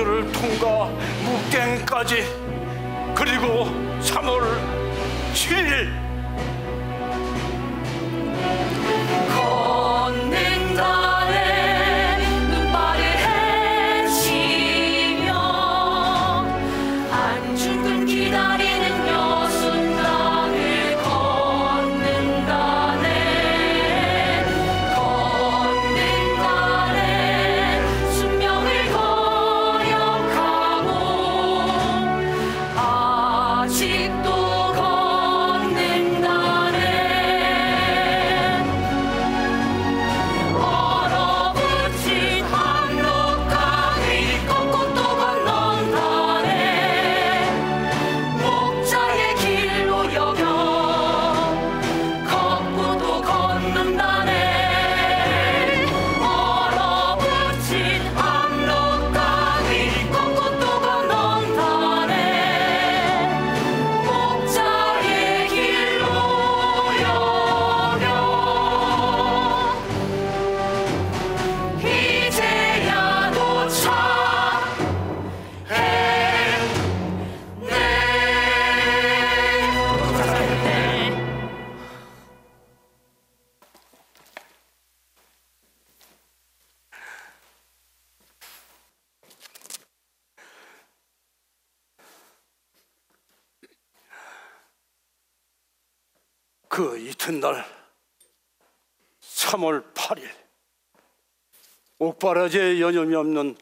[SPEAKER 1] 호주를 통과 묵갱까지, 그리고 3월 7일
[SPEAKER 4] 걷는 달에 눈발을 헤치며 안중근 기다리는 여순당을 걷는 달에 순명을 거역하고 아직도 걷는 달에 얼어붙인 함록강을 걷고 또 건넌 달에 목자의 길로 여겨 걷고 또 걷는 달에 얼어붙인 함록강을 걷고 또 건넌 달에 목자의 길로 여겨 이제야 도착했네.
[SPEAKER 1] 그 이튿날 3월 8일 옥바라지에 여념이 없는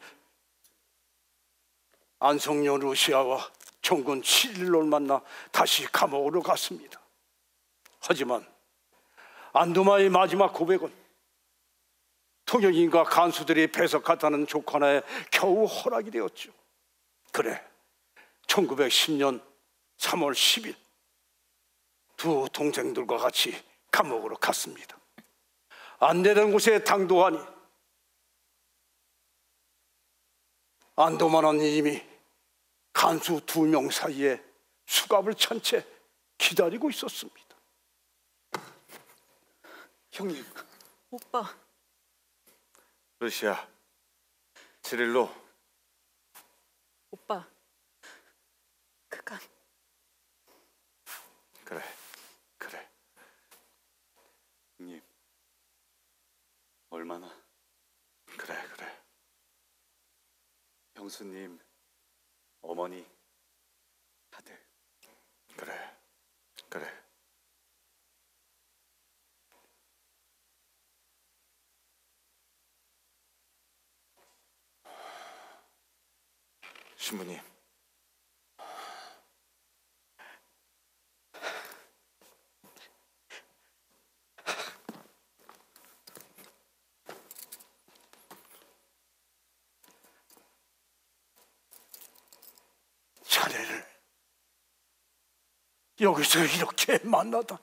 [SPEAKER 1] 안성료 루시아와 종군 7일로 만나 다시 감옥으로 갔습니다. 하지만 안도마의 마지막 고백은 통역인과 간수들이 배석하다는 조건하에 겨우 허락이 되었죠. 그래, 1910년 3월 10일 두 동생들과 같이 감옥으로 갔습니다. 안내된 곳에 당도하니 안도만은 이미 간수 2명 사이에 수갑을 찬 채 기다리고 있었습니다.
[SPEAKER 6] 형님.
[SPEAKER 10] 오빠.
[SPEAKER 6] 루시아, 지릴로.
[SPEAKER 10] 오빠. 그간.
[SPEAKER 6] 그래. 형님, 얼마나? 그래. 형수님, 어머니, 다들. 그래. 신부님.
[SPEAKER 1] 자네를 여기서 이렇게 만나다.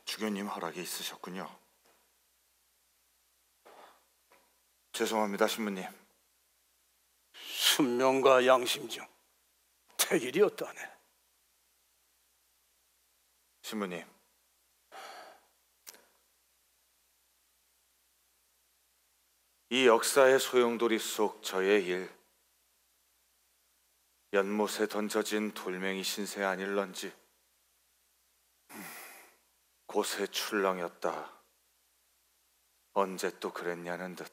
[SPEAKER 7] 주교님 허락이 있으셨군요. 죄송합니다, 신부님.
[SPEAKER 1] 순명과 양심 중 택일이었다네.
[SPEAKER 7] 신부님, 이 역사의 소용돌이 속 저의 일, 연못에 던져진 돌멩이 신세 아닐런지. 곳에 출렁였다. 언제 또 그랬냐는 듯.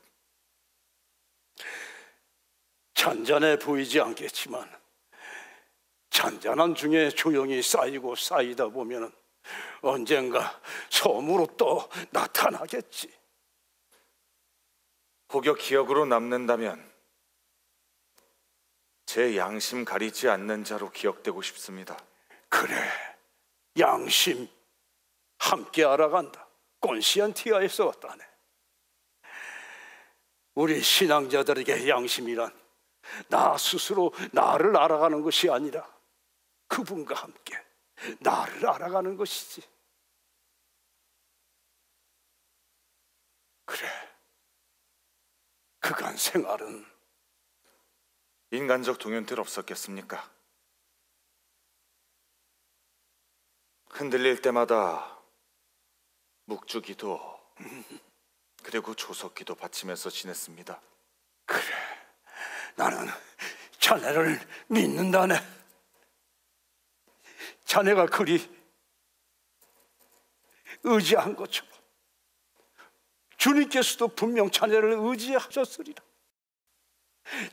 [SPEAKER 1] 잔잔해 보이지 않겠지만 잔잔한 중에 조용히 쌓이고 쌓이다 보면 언젠가 섬으로 또 나타나겠지.
[SPEAKER 7] 혹여 기억으로 남는다면 제 양심 가리지 않는 자로 기억되고 싶습니다.
[SPEAKER 1] 그래, 양심 함께 알아간다. 꼰시안티아에 써왔다네. 우리 신앙자들에게 양심이란 나 스스로 나를 알아가는 것이 아니라 그분과 함께 나를 알아가는 것이지. 그래, 그간 생활은
[SPEAKER 7] 인간적 동연들 없었겠습니까? 흔들릴 때마다 묵주기도 그리고 조석기도 바치면서 지냈습니다.
[SPEAKER 1] 그래, 나는 자네를 믿는다네. 자네가 그리 의지한 것처럼 주님께서도 분명 자네를 의지하셨으리라.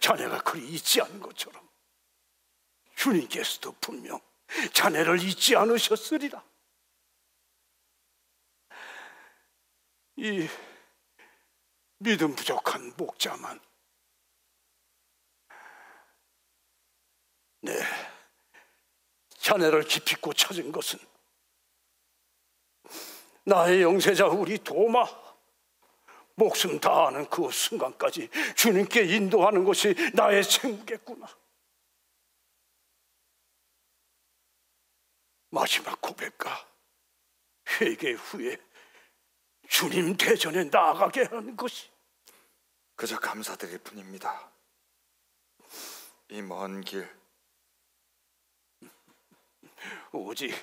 [SPEAKER 1] 자네가 그리 잊지 않은 것처럼 주님께서도 분명 자네를 잊지 않으셨으리라. 이 믿음 부족한 목자만 자네를 기필코 찾은 것은 나의 영세자 우리 도마 목숨 다하는 그 순간까지 주님께 인도하는 것이 나의 책무겠구나. 마지막 고백과 회개 후에 주님 대전에 나아가게 하는 것이
[SPEAKER 15] 그저 감사드릴 뿐입니다. 이 먼 길
[SPEAKER 1] 오직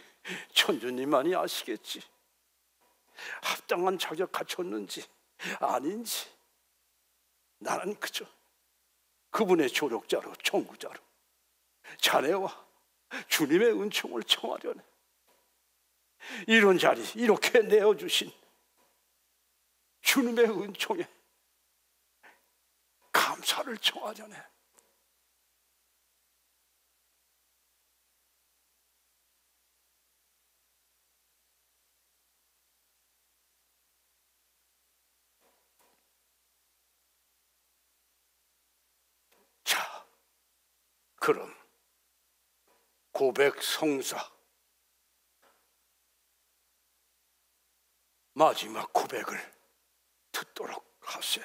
[SPEAKER 1] 천주님만이 아시겠지. 합당한 자격 갖췄는지 아닌지. 나는 그저 그분의 조력자로 청구자로 자네와 주님의 은총을 청하려네. 이런 자리 이렇게 내어주신 주님의 은총에 감사를 청하려네. 자, 그럼 고백 성사 마지막 고백을 듣도록 하세.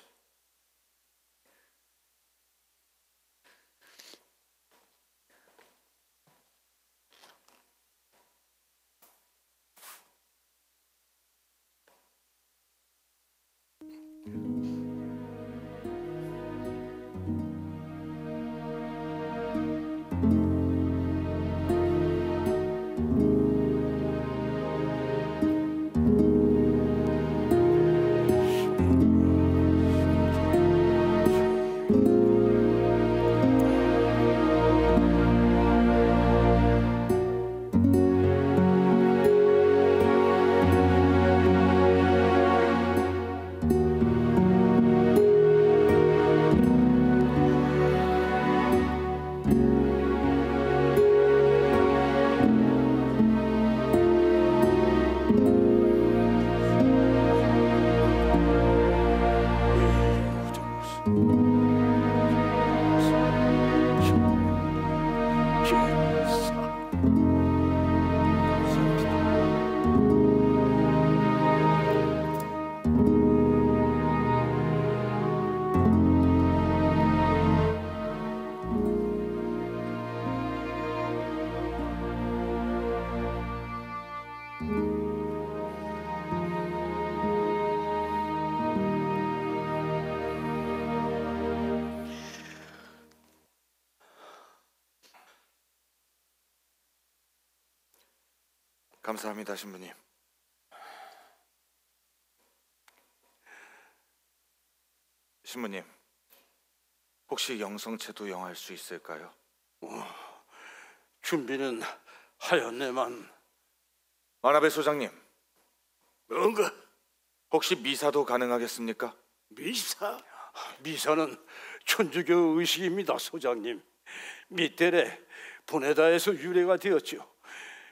[SPEAKER 15] 감사합니다, 신부님. 신부님, 혹시 영성체도 영할 수 있을까요?
[SPEAKER 1] 준비는 하였네만.
[SPEAKER 15] 만화배 소장님,
[SPEAKER 3] 뭔가?
[SPEAKER 15] 혹시 미사도 가능하겠습니까?
[SPEAKER 3] 미사?
[SPEAKER 1] 미사는 천주교 의식입니다, 소장님. 밑대래 보네다에서 유래가 되었죠.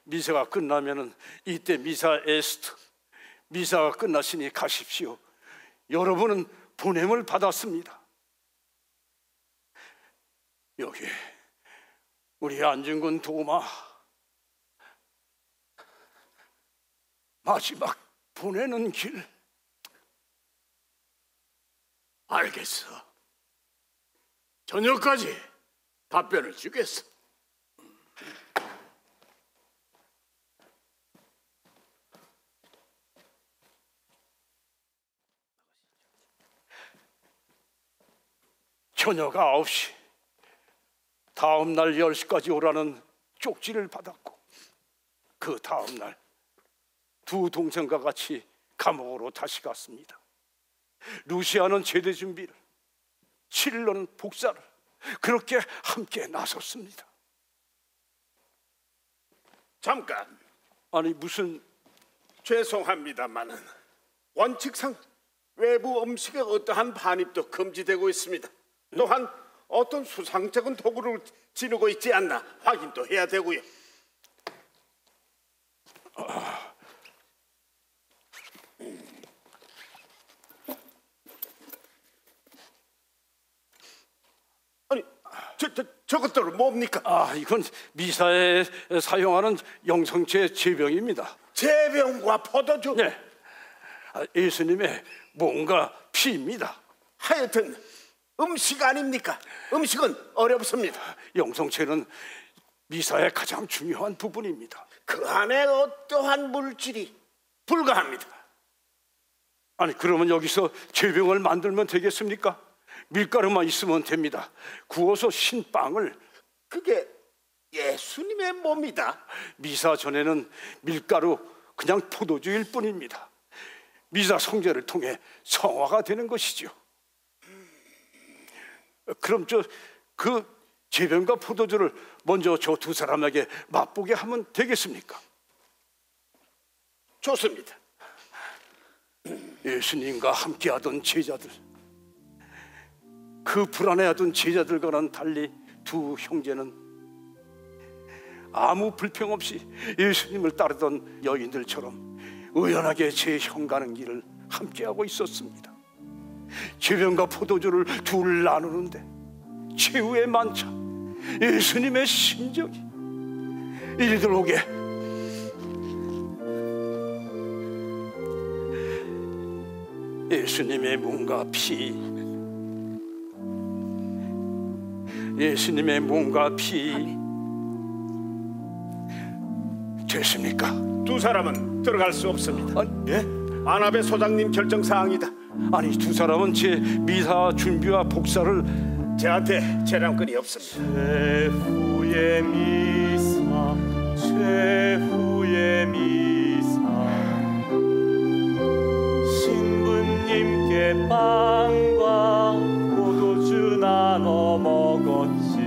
[SPEAKER 1] 미사가 끝나면은 이때 미사 에스트, 미사가 끝났으니 가십시오. 여러분은 보냄을 받았습니다. 여기 우리 안중근 도마 마지막 보내는 길.
[SPEAKER 3] 알겠어. 저녁까지 답변을 주겠어.
[SPEAKER 1] 저녁 9시, 다음 날 10시까지 오라는 쪽지를 받았고, 그 다음 날 두 동생과 같이 감옥으로 다시 갔습니다. 루시아는 제대 준비를, 칠러는 복사를, 그렇게 함께 나섰습니다.
[SPEAKER 3] 잠깐.
[SPEAKER 1] 아니 무슨
[SPEAKER 3] 죄송합니다만은 원칙상 외부 음식에 어떠한 반입도 금지되고 있습니다. 또한 어떤 수상쩍은 도구를 지르고 있지 않나 확인도 해야 되고요. 아니 저것들은 뭡니까?
[SPEAKER 1] 이건 미사에 사용하는 영성체 제병입니다.
[SPEAKER 3] 제병과 포도주?
[SPEAKER 1] 네. 예수님의 몸과 피입니다.
[SPEAKER 3] 하여튼 음식 아닙니까? 음식은 어렵습니다.
[SPEAKER 1] 영성체는 미사의 가장 중요한 부분입니다.
[SPEAKER 3] 그 안에 어떠한 물질이 불가합니다.
[SPEAKER 1] 아니 그러면 여기서 제병을 만들면 되겠습니까? 밀가루만 있으면 됩니다. 구워서 신빵을.
[SPEAKER 3] 그게 예수님의 몸이다.
[SPEAKER 1] 미사 전에는 밀가루 그냥 포도주일 뿐입니다. 미사 성제를 통해 성화가 되는 것이죠. 그럼 그 제병과 포도주를 먼저 저 두 사람에게 맛보게 하면 되겠습니까?
[SPEAKER 3] 좋습니다.
[SPEAKER 1] 예수님과 함께하던 제자들, 그 불안해하던 제자들과는 달리 두 형제는 아무 불평 없이 예수님을 따르던 여인들처럼 의연하게 제 형 가는 길을 함께하고 있었습니다. 제병과 포도주를 둘 나누는데 최후의 만찬, 예수님의 심정이 이리들 오게 예수님의 몸과 피, 예수님의 몸과 피 됐습니까?
[SPEAKER 3] 두 사람은 들어갈 수 없습니다.
[SPEAKER 1] 예?
[SPEAKER 3] 아나베 소장님 결정 사항이다.
[SPEAKER 1] 아니 두 사람은 제 미사 준비와 복사를
[SPEAKER 3] 저한테 재량권이 없습니다.
[SPEAKER 6] 최후의 미사, 최후의 미사, 신부님께 빵과 포도주 나눠 먹었지.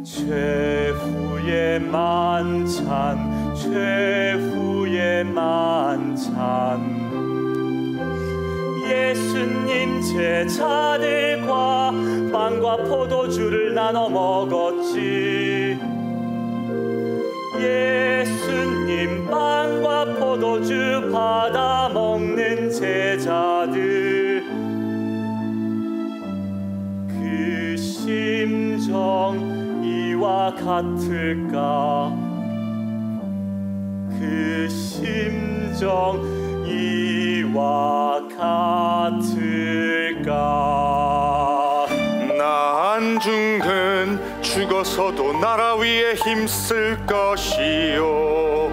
[SPEAKER 6] 최후의 만찬, 최후의 만찬, 예수님 제자들과 빵과 포도주를 나눠 먹었지. 예수님 빵과 포도주 받아 먹는 제자들, 그 심정 이와 같을까? 그 심정 이와 같을까?
[SPEAKER 15] 나 안중근 죽어서도 나라 위에 힘쓸 것이요.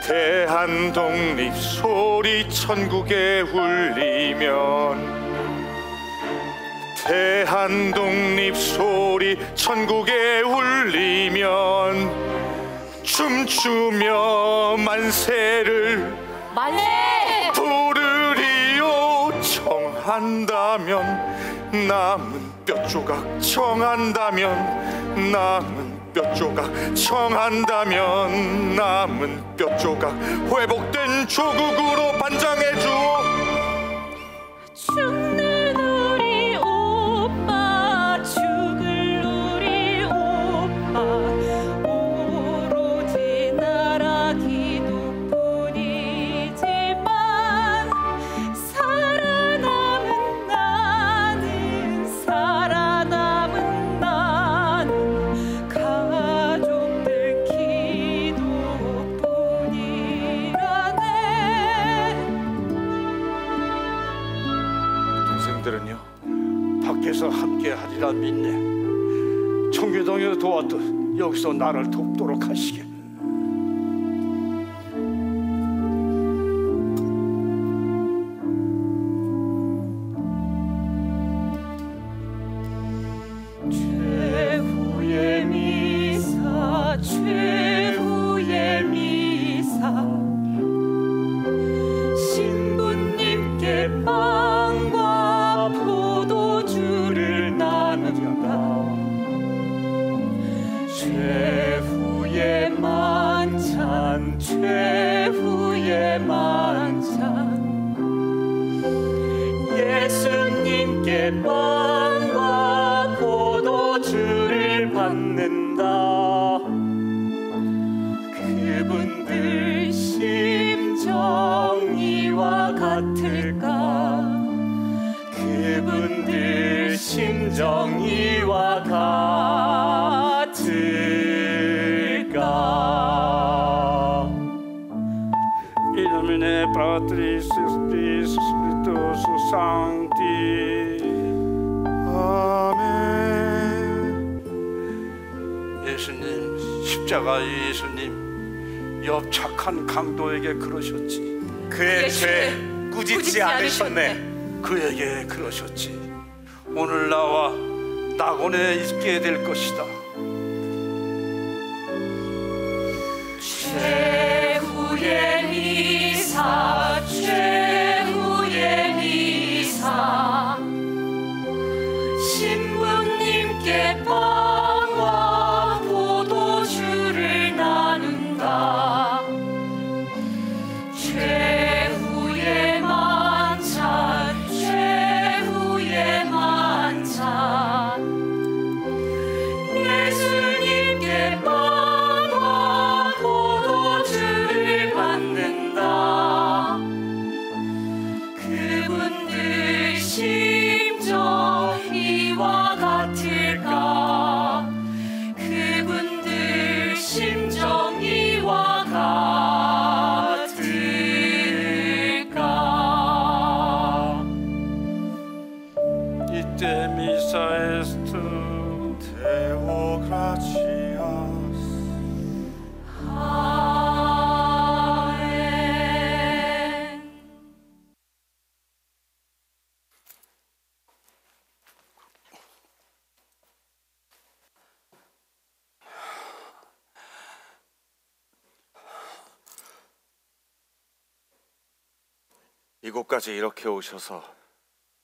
[SPEAKER 15] 대한독립 소리 천국에 울리면, 대한독립 소리 천국에 울리면 춤추며 만세를 부르리요. 청한다면 남은 뼈조각, 청한다면 남은 뼈조각, 청한다면 남은 뼈조각, 회복된 조국으로 반장해 주오.
[SPEAKER 5] 죽는 우리 오빠, 죽을 우리 오빠, 오로지 나라 기도뿐이지만 살아남은 나는 가족들 기도뿐이라네.
[SPEAKER 15] 동생들은요?
[SPEAKER 1] 밖에서 함께 하리라 믿네. 청계동에서 도왔듯 여기서 나를 돕도록 하시게.
[SPEAKER 5] 최후의 미사, 최후의 미사, 신부님께 빵과 포도
[SPEAKER 6] 최후의 만찬, 최후의 만찬, 예수님께 빵과 포도주를 받는다. 그분들 심정이 와 같을까? 그분들 심정이 와 같을까?
[SPEAKER 1] In nomine Patris et Spiritus Sancti. 아멘. 예수님, 십자가 예수님, 옆 착한 강도에게 그러셨지.
[SPEAKER 9] 그의 죄 꾸짖지 않으셨네.
[SPEAKER 1] 그에게 그러셨지. 오늘 나와 낙원에 있게 될 것이다.
[SPEAKER 4] 최후의 미사, 최후의 미사, 신부님께 빵과 포도주를 나눈다. 최후의 만찬, 최후의 만찬, 예수님께 빵과 포도주를 받는다. 그분들 심정 이와 같을까? 그분들 심정 이와 같을까?
[SPEAKER 1] 이때 미사에스트
[SPEAKER 15] 데오 그라치아스.
[SPEAKER 4] 아멘.
[SPEAKER 15] 이곳까지 이렇게 오셔서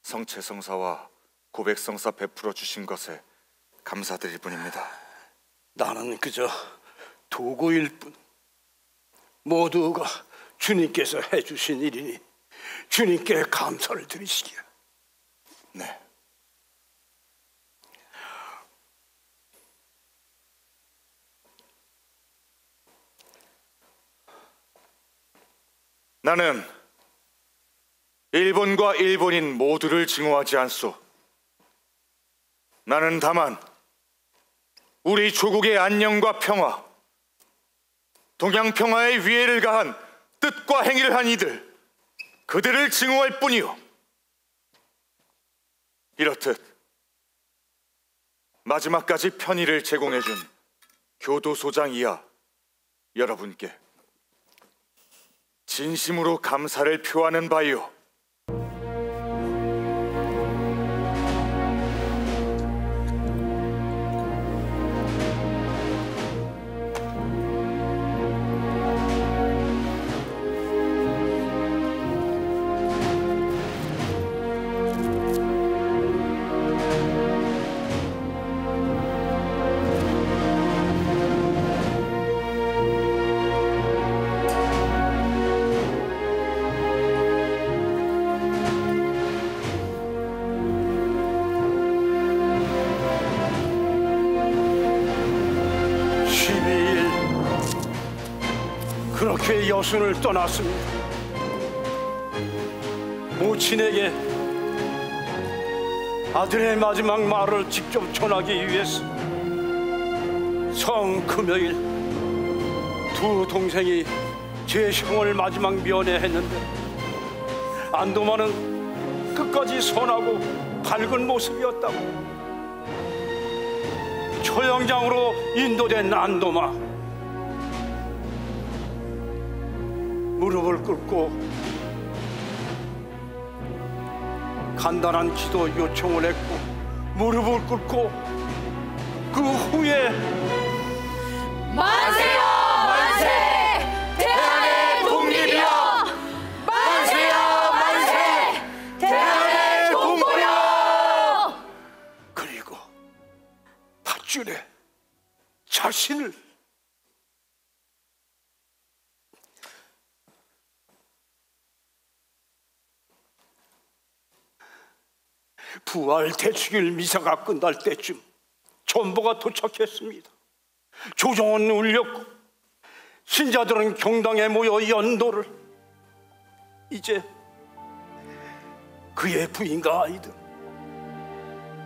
[SPEAKER 15] 성체성사와 고백성사 베풀어 주신 것에 감사드릴 뿐입니다.
[SPEAKER 1] 나는 그저 도구일 뿐. 모두가 주님께서 해주신 일이니 주님께 감사를 드리시기를.
[SPEAKER 15] 네. 나는 일본과 일본인 모두를 증오하지 않소. 나는 다만 우리 조국의 안녕과 평화, 동양 평화에 위해를 가한 뜻과 행위를 한 이들, 그들을 증오할 뿐이요. 이렇듯 마지막까지 편의를 제공해준 교도소장 이하 여러분께 진심으로 감사를 표하는 바이오.
[SPEAKER 1] 그렇게 여순을 떠났습니다. 모친에게 아들의 마지막 말을 직접 전하기 위해서 성금요일 두 동생이 제 형을 마지막 면회했는데 안도마는 끝까지 선하고 밝은 모습이었다고. 초영장으로 인도된 안도마, 무릎을 꿇고 간단한 기도 요청을 했고, 무릎을 꿇고 그 후에
[SPEAKER 4] 만세요 만세, 대한의 독립이여. 만세요 만세, 대한의 동포여.
[SPEAKER 1] 그리고 밧줄에 자신을 부활 대축일 미사가 끝날 때쯤 전보가 도착했습니다. 조정은 울렸고 신자들은 경당에 모여 연도를. 이제 그의 부인과 아이들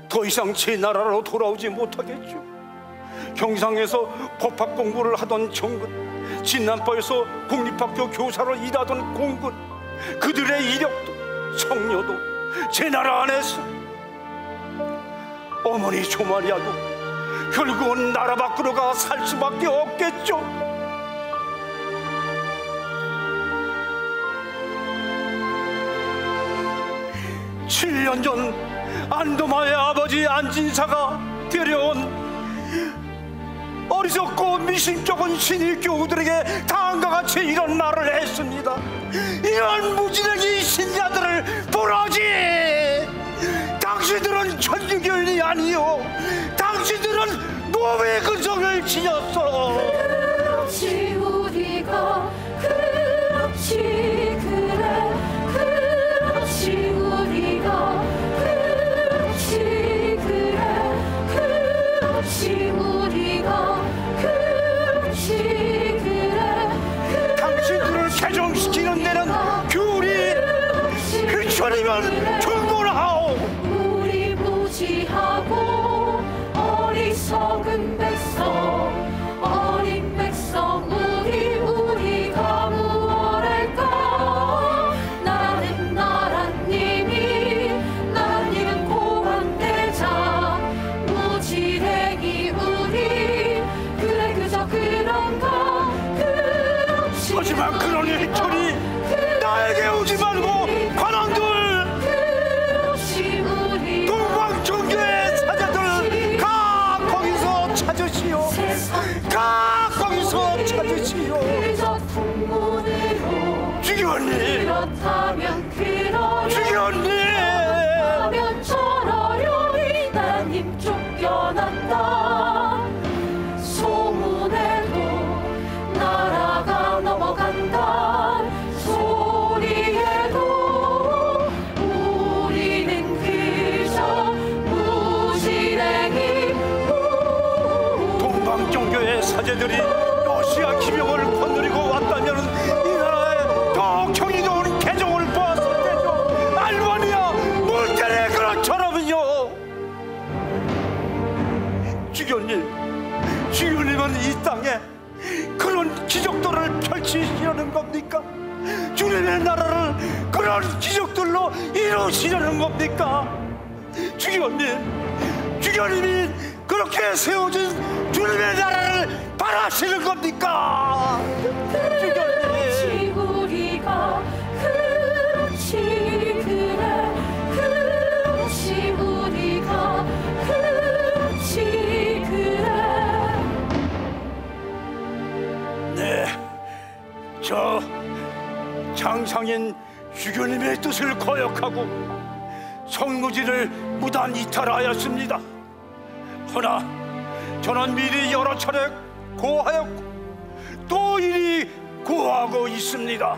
[SPEAKER 1] 더 이상 제 나라로 돌아오지 못하겠죠. 경상에서 법학 공부를 하던 정근, 진남바에서 국립학교 교사로 일하던 공군, 그들의 이력도 성녀도 제 나라 안에서. 어머니 조마리아도 결국은 나라 밖으로 가 살 수밖에 없겠죠. (7년) 전 안도마의 아버지 안진사가 데려온 어리석고 미심쩍은 신이 교우들에게 다음과 같이 이런 말을 했습니다. 이런 무지랭이 신자들을 보라지. 당신들은 천주교인이 아니요, 당신들은 노예 근성을 지녔어.
[SPEAKER 4] 그렇지 우리가 그렇지 그래 그렇지 우리가 그렇지 그래 그렇지 우리가 그렇지 그래
[SPEAKER 1] 당신들을 개종시키는 데는 교리 그처리면 충분하오.
[SPEAKER 4] 우리 무지하고 어리석은 백성 어린 백성 우리가 무엇할까. 나라는 나라님이 나라님은 고관대자 무지랭이 우리 그래 그저 그런가. 그렇지
[SPEAKER 1] 하지만 그런 일처리 나에게 오지 말고 관원들 동방종교의 사자들 가 거기서 찾으시오. 가 거기서 찾으시오. 주교님,
[SPEAKER 4] 그렇다면 그러려
[SPEAKER 1] 주교님,
[SPEAKER 4] 그렇다면 저러려 이나님 쫓겨났다. 소문에도 나라가 넘어간다. 소리에도 우리는 그저 무지랭이.
[SPEAKER 1] 동방종교의 사제들이 러시아 기병을 건드리고 왔다면 이 나라에 더 경이 좋은 개종을 보았을 때죠. 알바니아 물결의 그런처럼요. 주교님은 이 땅에 그런 기적들을 펼치시려는 겁니까? 주님의 나라를 그런 기적들로 이루시려는 겁니까? 주교님이 그렇게 세워진 주님의 나라를 바라시는 겁니까?
[SPEAKER 4] 그렇지 우리가 그렇지 그래 그렇지 우리가 그렇지 그래.
[SPEAKER 1] 네, 저 장상인 주교님의 뜻을 거역하고 성무지를 무단 이탈하였습니다. 허나 저는 미리 여러 차례 고하였고 또 이리 고하고 있습니다.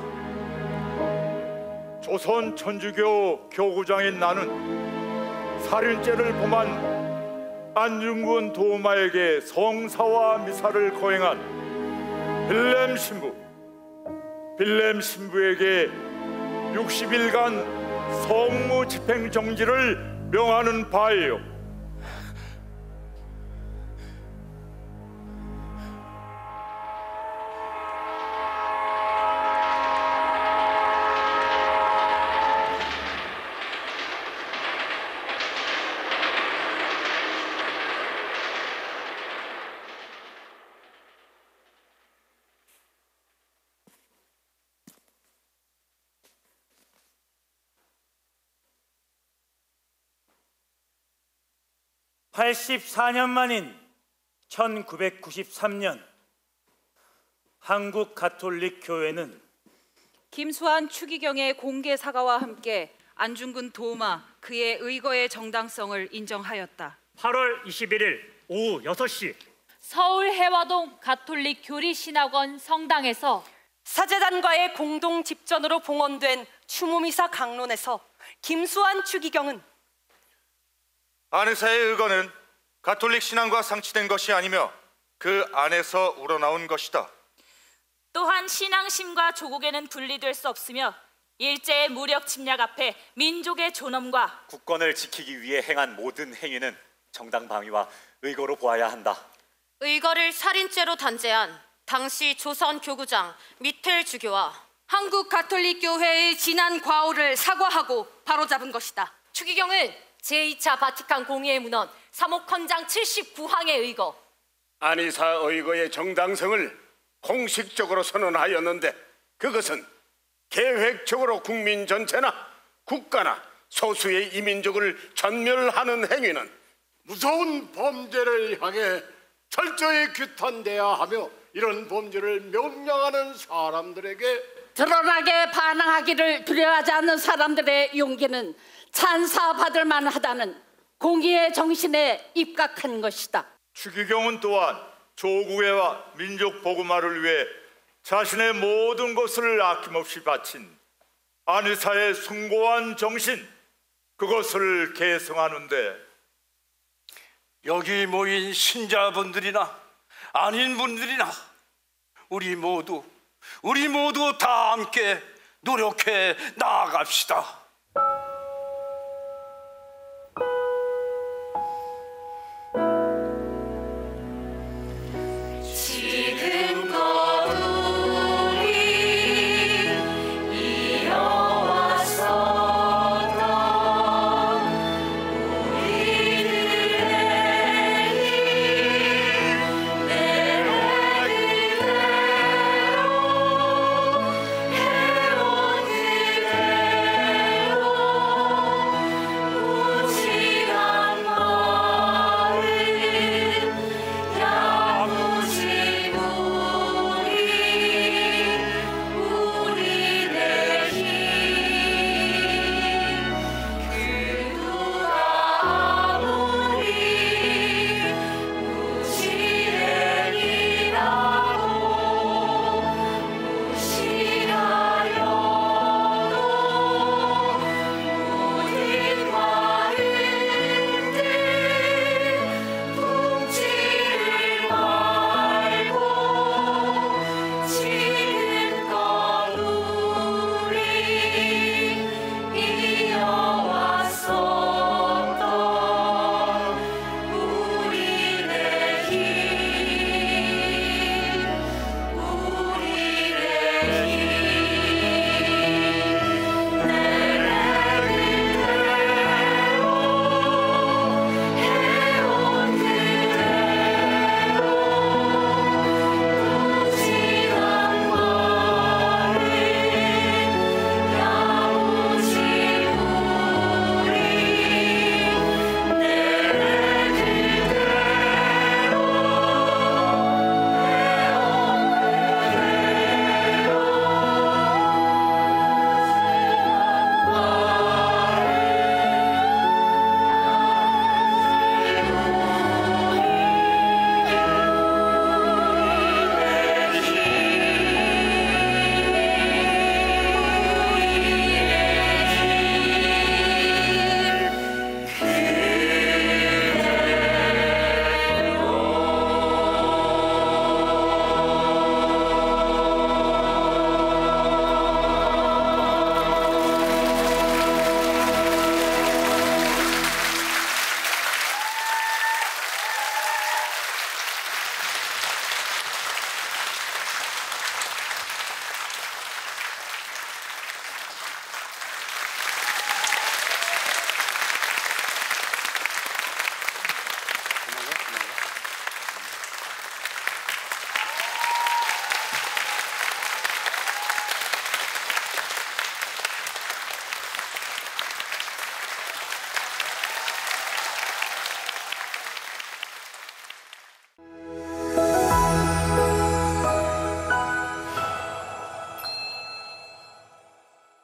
[SPEAKER 7] 조선 천주교 교구장인 나는 살인죄를 범한 안중근 도마에게 성사와 미사를 거행한 빌렘 신부에게 60일간 성무 집행 정지를 명하는 바예요.
[SPEAKER 9] (84년) 만인 1993년 한국 가톨릭 교회는
[SPEAKER 16] 김수환 추기경의 공개 사과와 함께 안중근 도마 그의 의거의 정당성을 인정하였다.
[SPEAKER 8] 8월 21일 오후 6시
[SPEAKER 12] 서울 해화동 가톨릭 교리신학원 성당에서
[SPEAKER 10] 사제단과의 공동 집전으로 봉헌된 추모미사 강론에서 김수환 추기경은
[SPEAKER 15] 안의사의 의거는 가톨릭 신앙과 상치된 것이 아니며 그 안에서 우러나온 것이다.
[SPEAKER 5] 또한 신앙심과 조국에는 분리될 수 없으며 일제의 무력 침략 앞에 민족의 존엄과
[SPEAKER 6] 국권을 지키기 위해 행한 모든 행위는 정당방위와 의거로 보아야 한다.
[SPEAKER 2] 의거를 살인죄로 단죄한 당시 조선 교구장 미텔 주교와
[SPEAKER 13] 한국 가톨릭 교회의 지난 과오를 사과하고 바로잡은 것이다.
[SPEAKER 14] 추기경은 제2차 바티칸 공의회 문헌 3호 헌장 79항의 의거
[SPEAKER 3] 안의사 의거의 정당성을 공식적으로 선언하였는데 그것은 계획적으로 국민 전체나 국가나 소수의 이민족을 전멸하는 행위는
[SPEAKER 17] 무서운 범죄를 향해 철저히 규탄돼야 하며 이런 범죄를 명령하는 사람들에게
[SPEAKER 11] 드러나게 반항하기를 두려워하지 않는 사람들의 용기는 찬사받을 만하다는 공의의 정신에 입각한 것이다.
[SPEAKER 7] 추기경은 또한 조국애와 민족 복음화를 위해 자신의 모든 것을 아낌없이 바친 안의사의 숭고한 정신, 그것을 계승하는데
[SPEAKER 1] 여기 모인 신자분들이나 아닌 분들이나 우리 모두 다 함께 노력해 나아갑시다.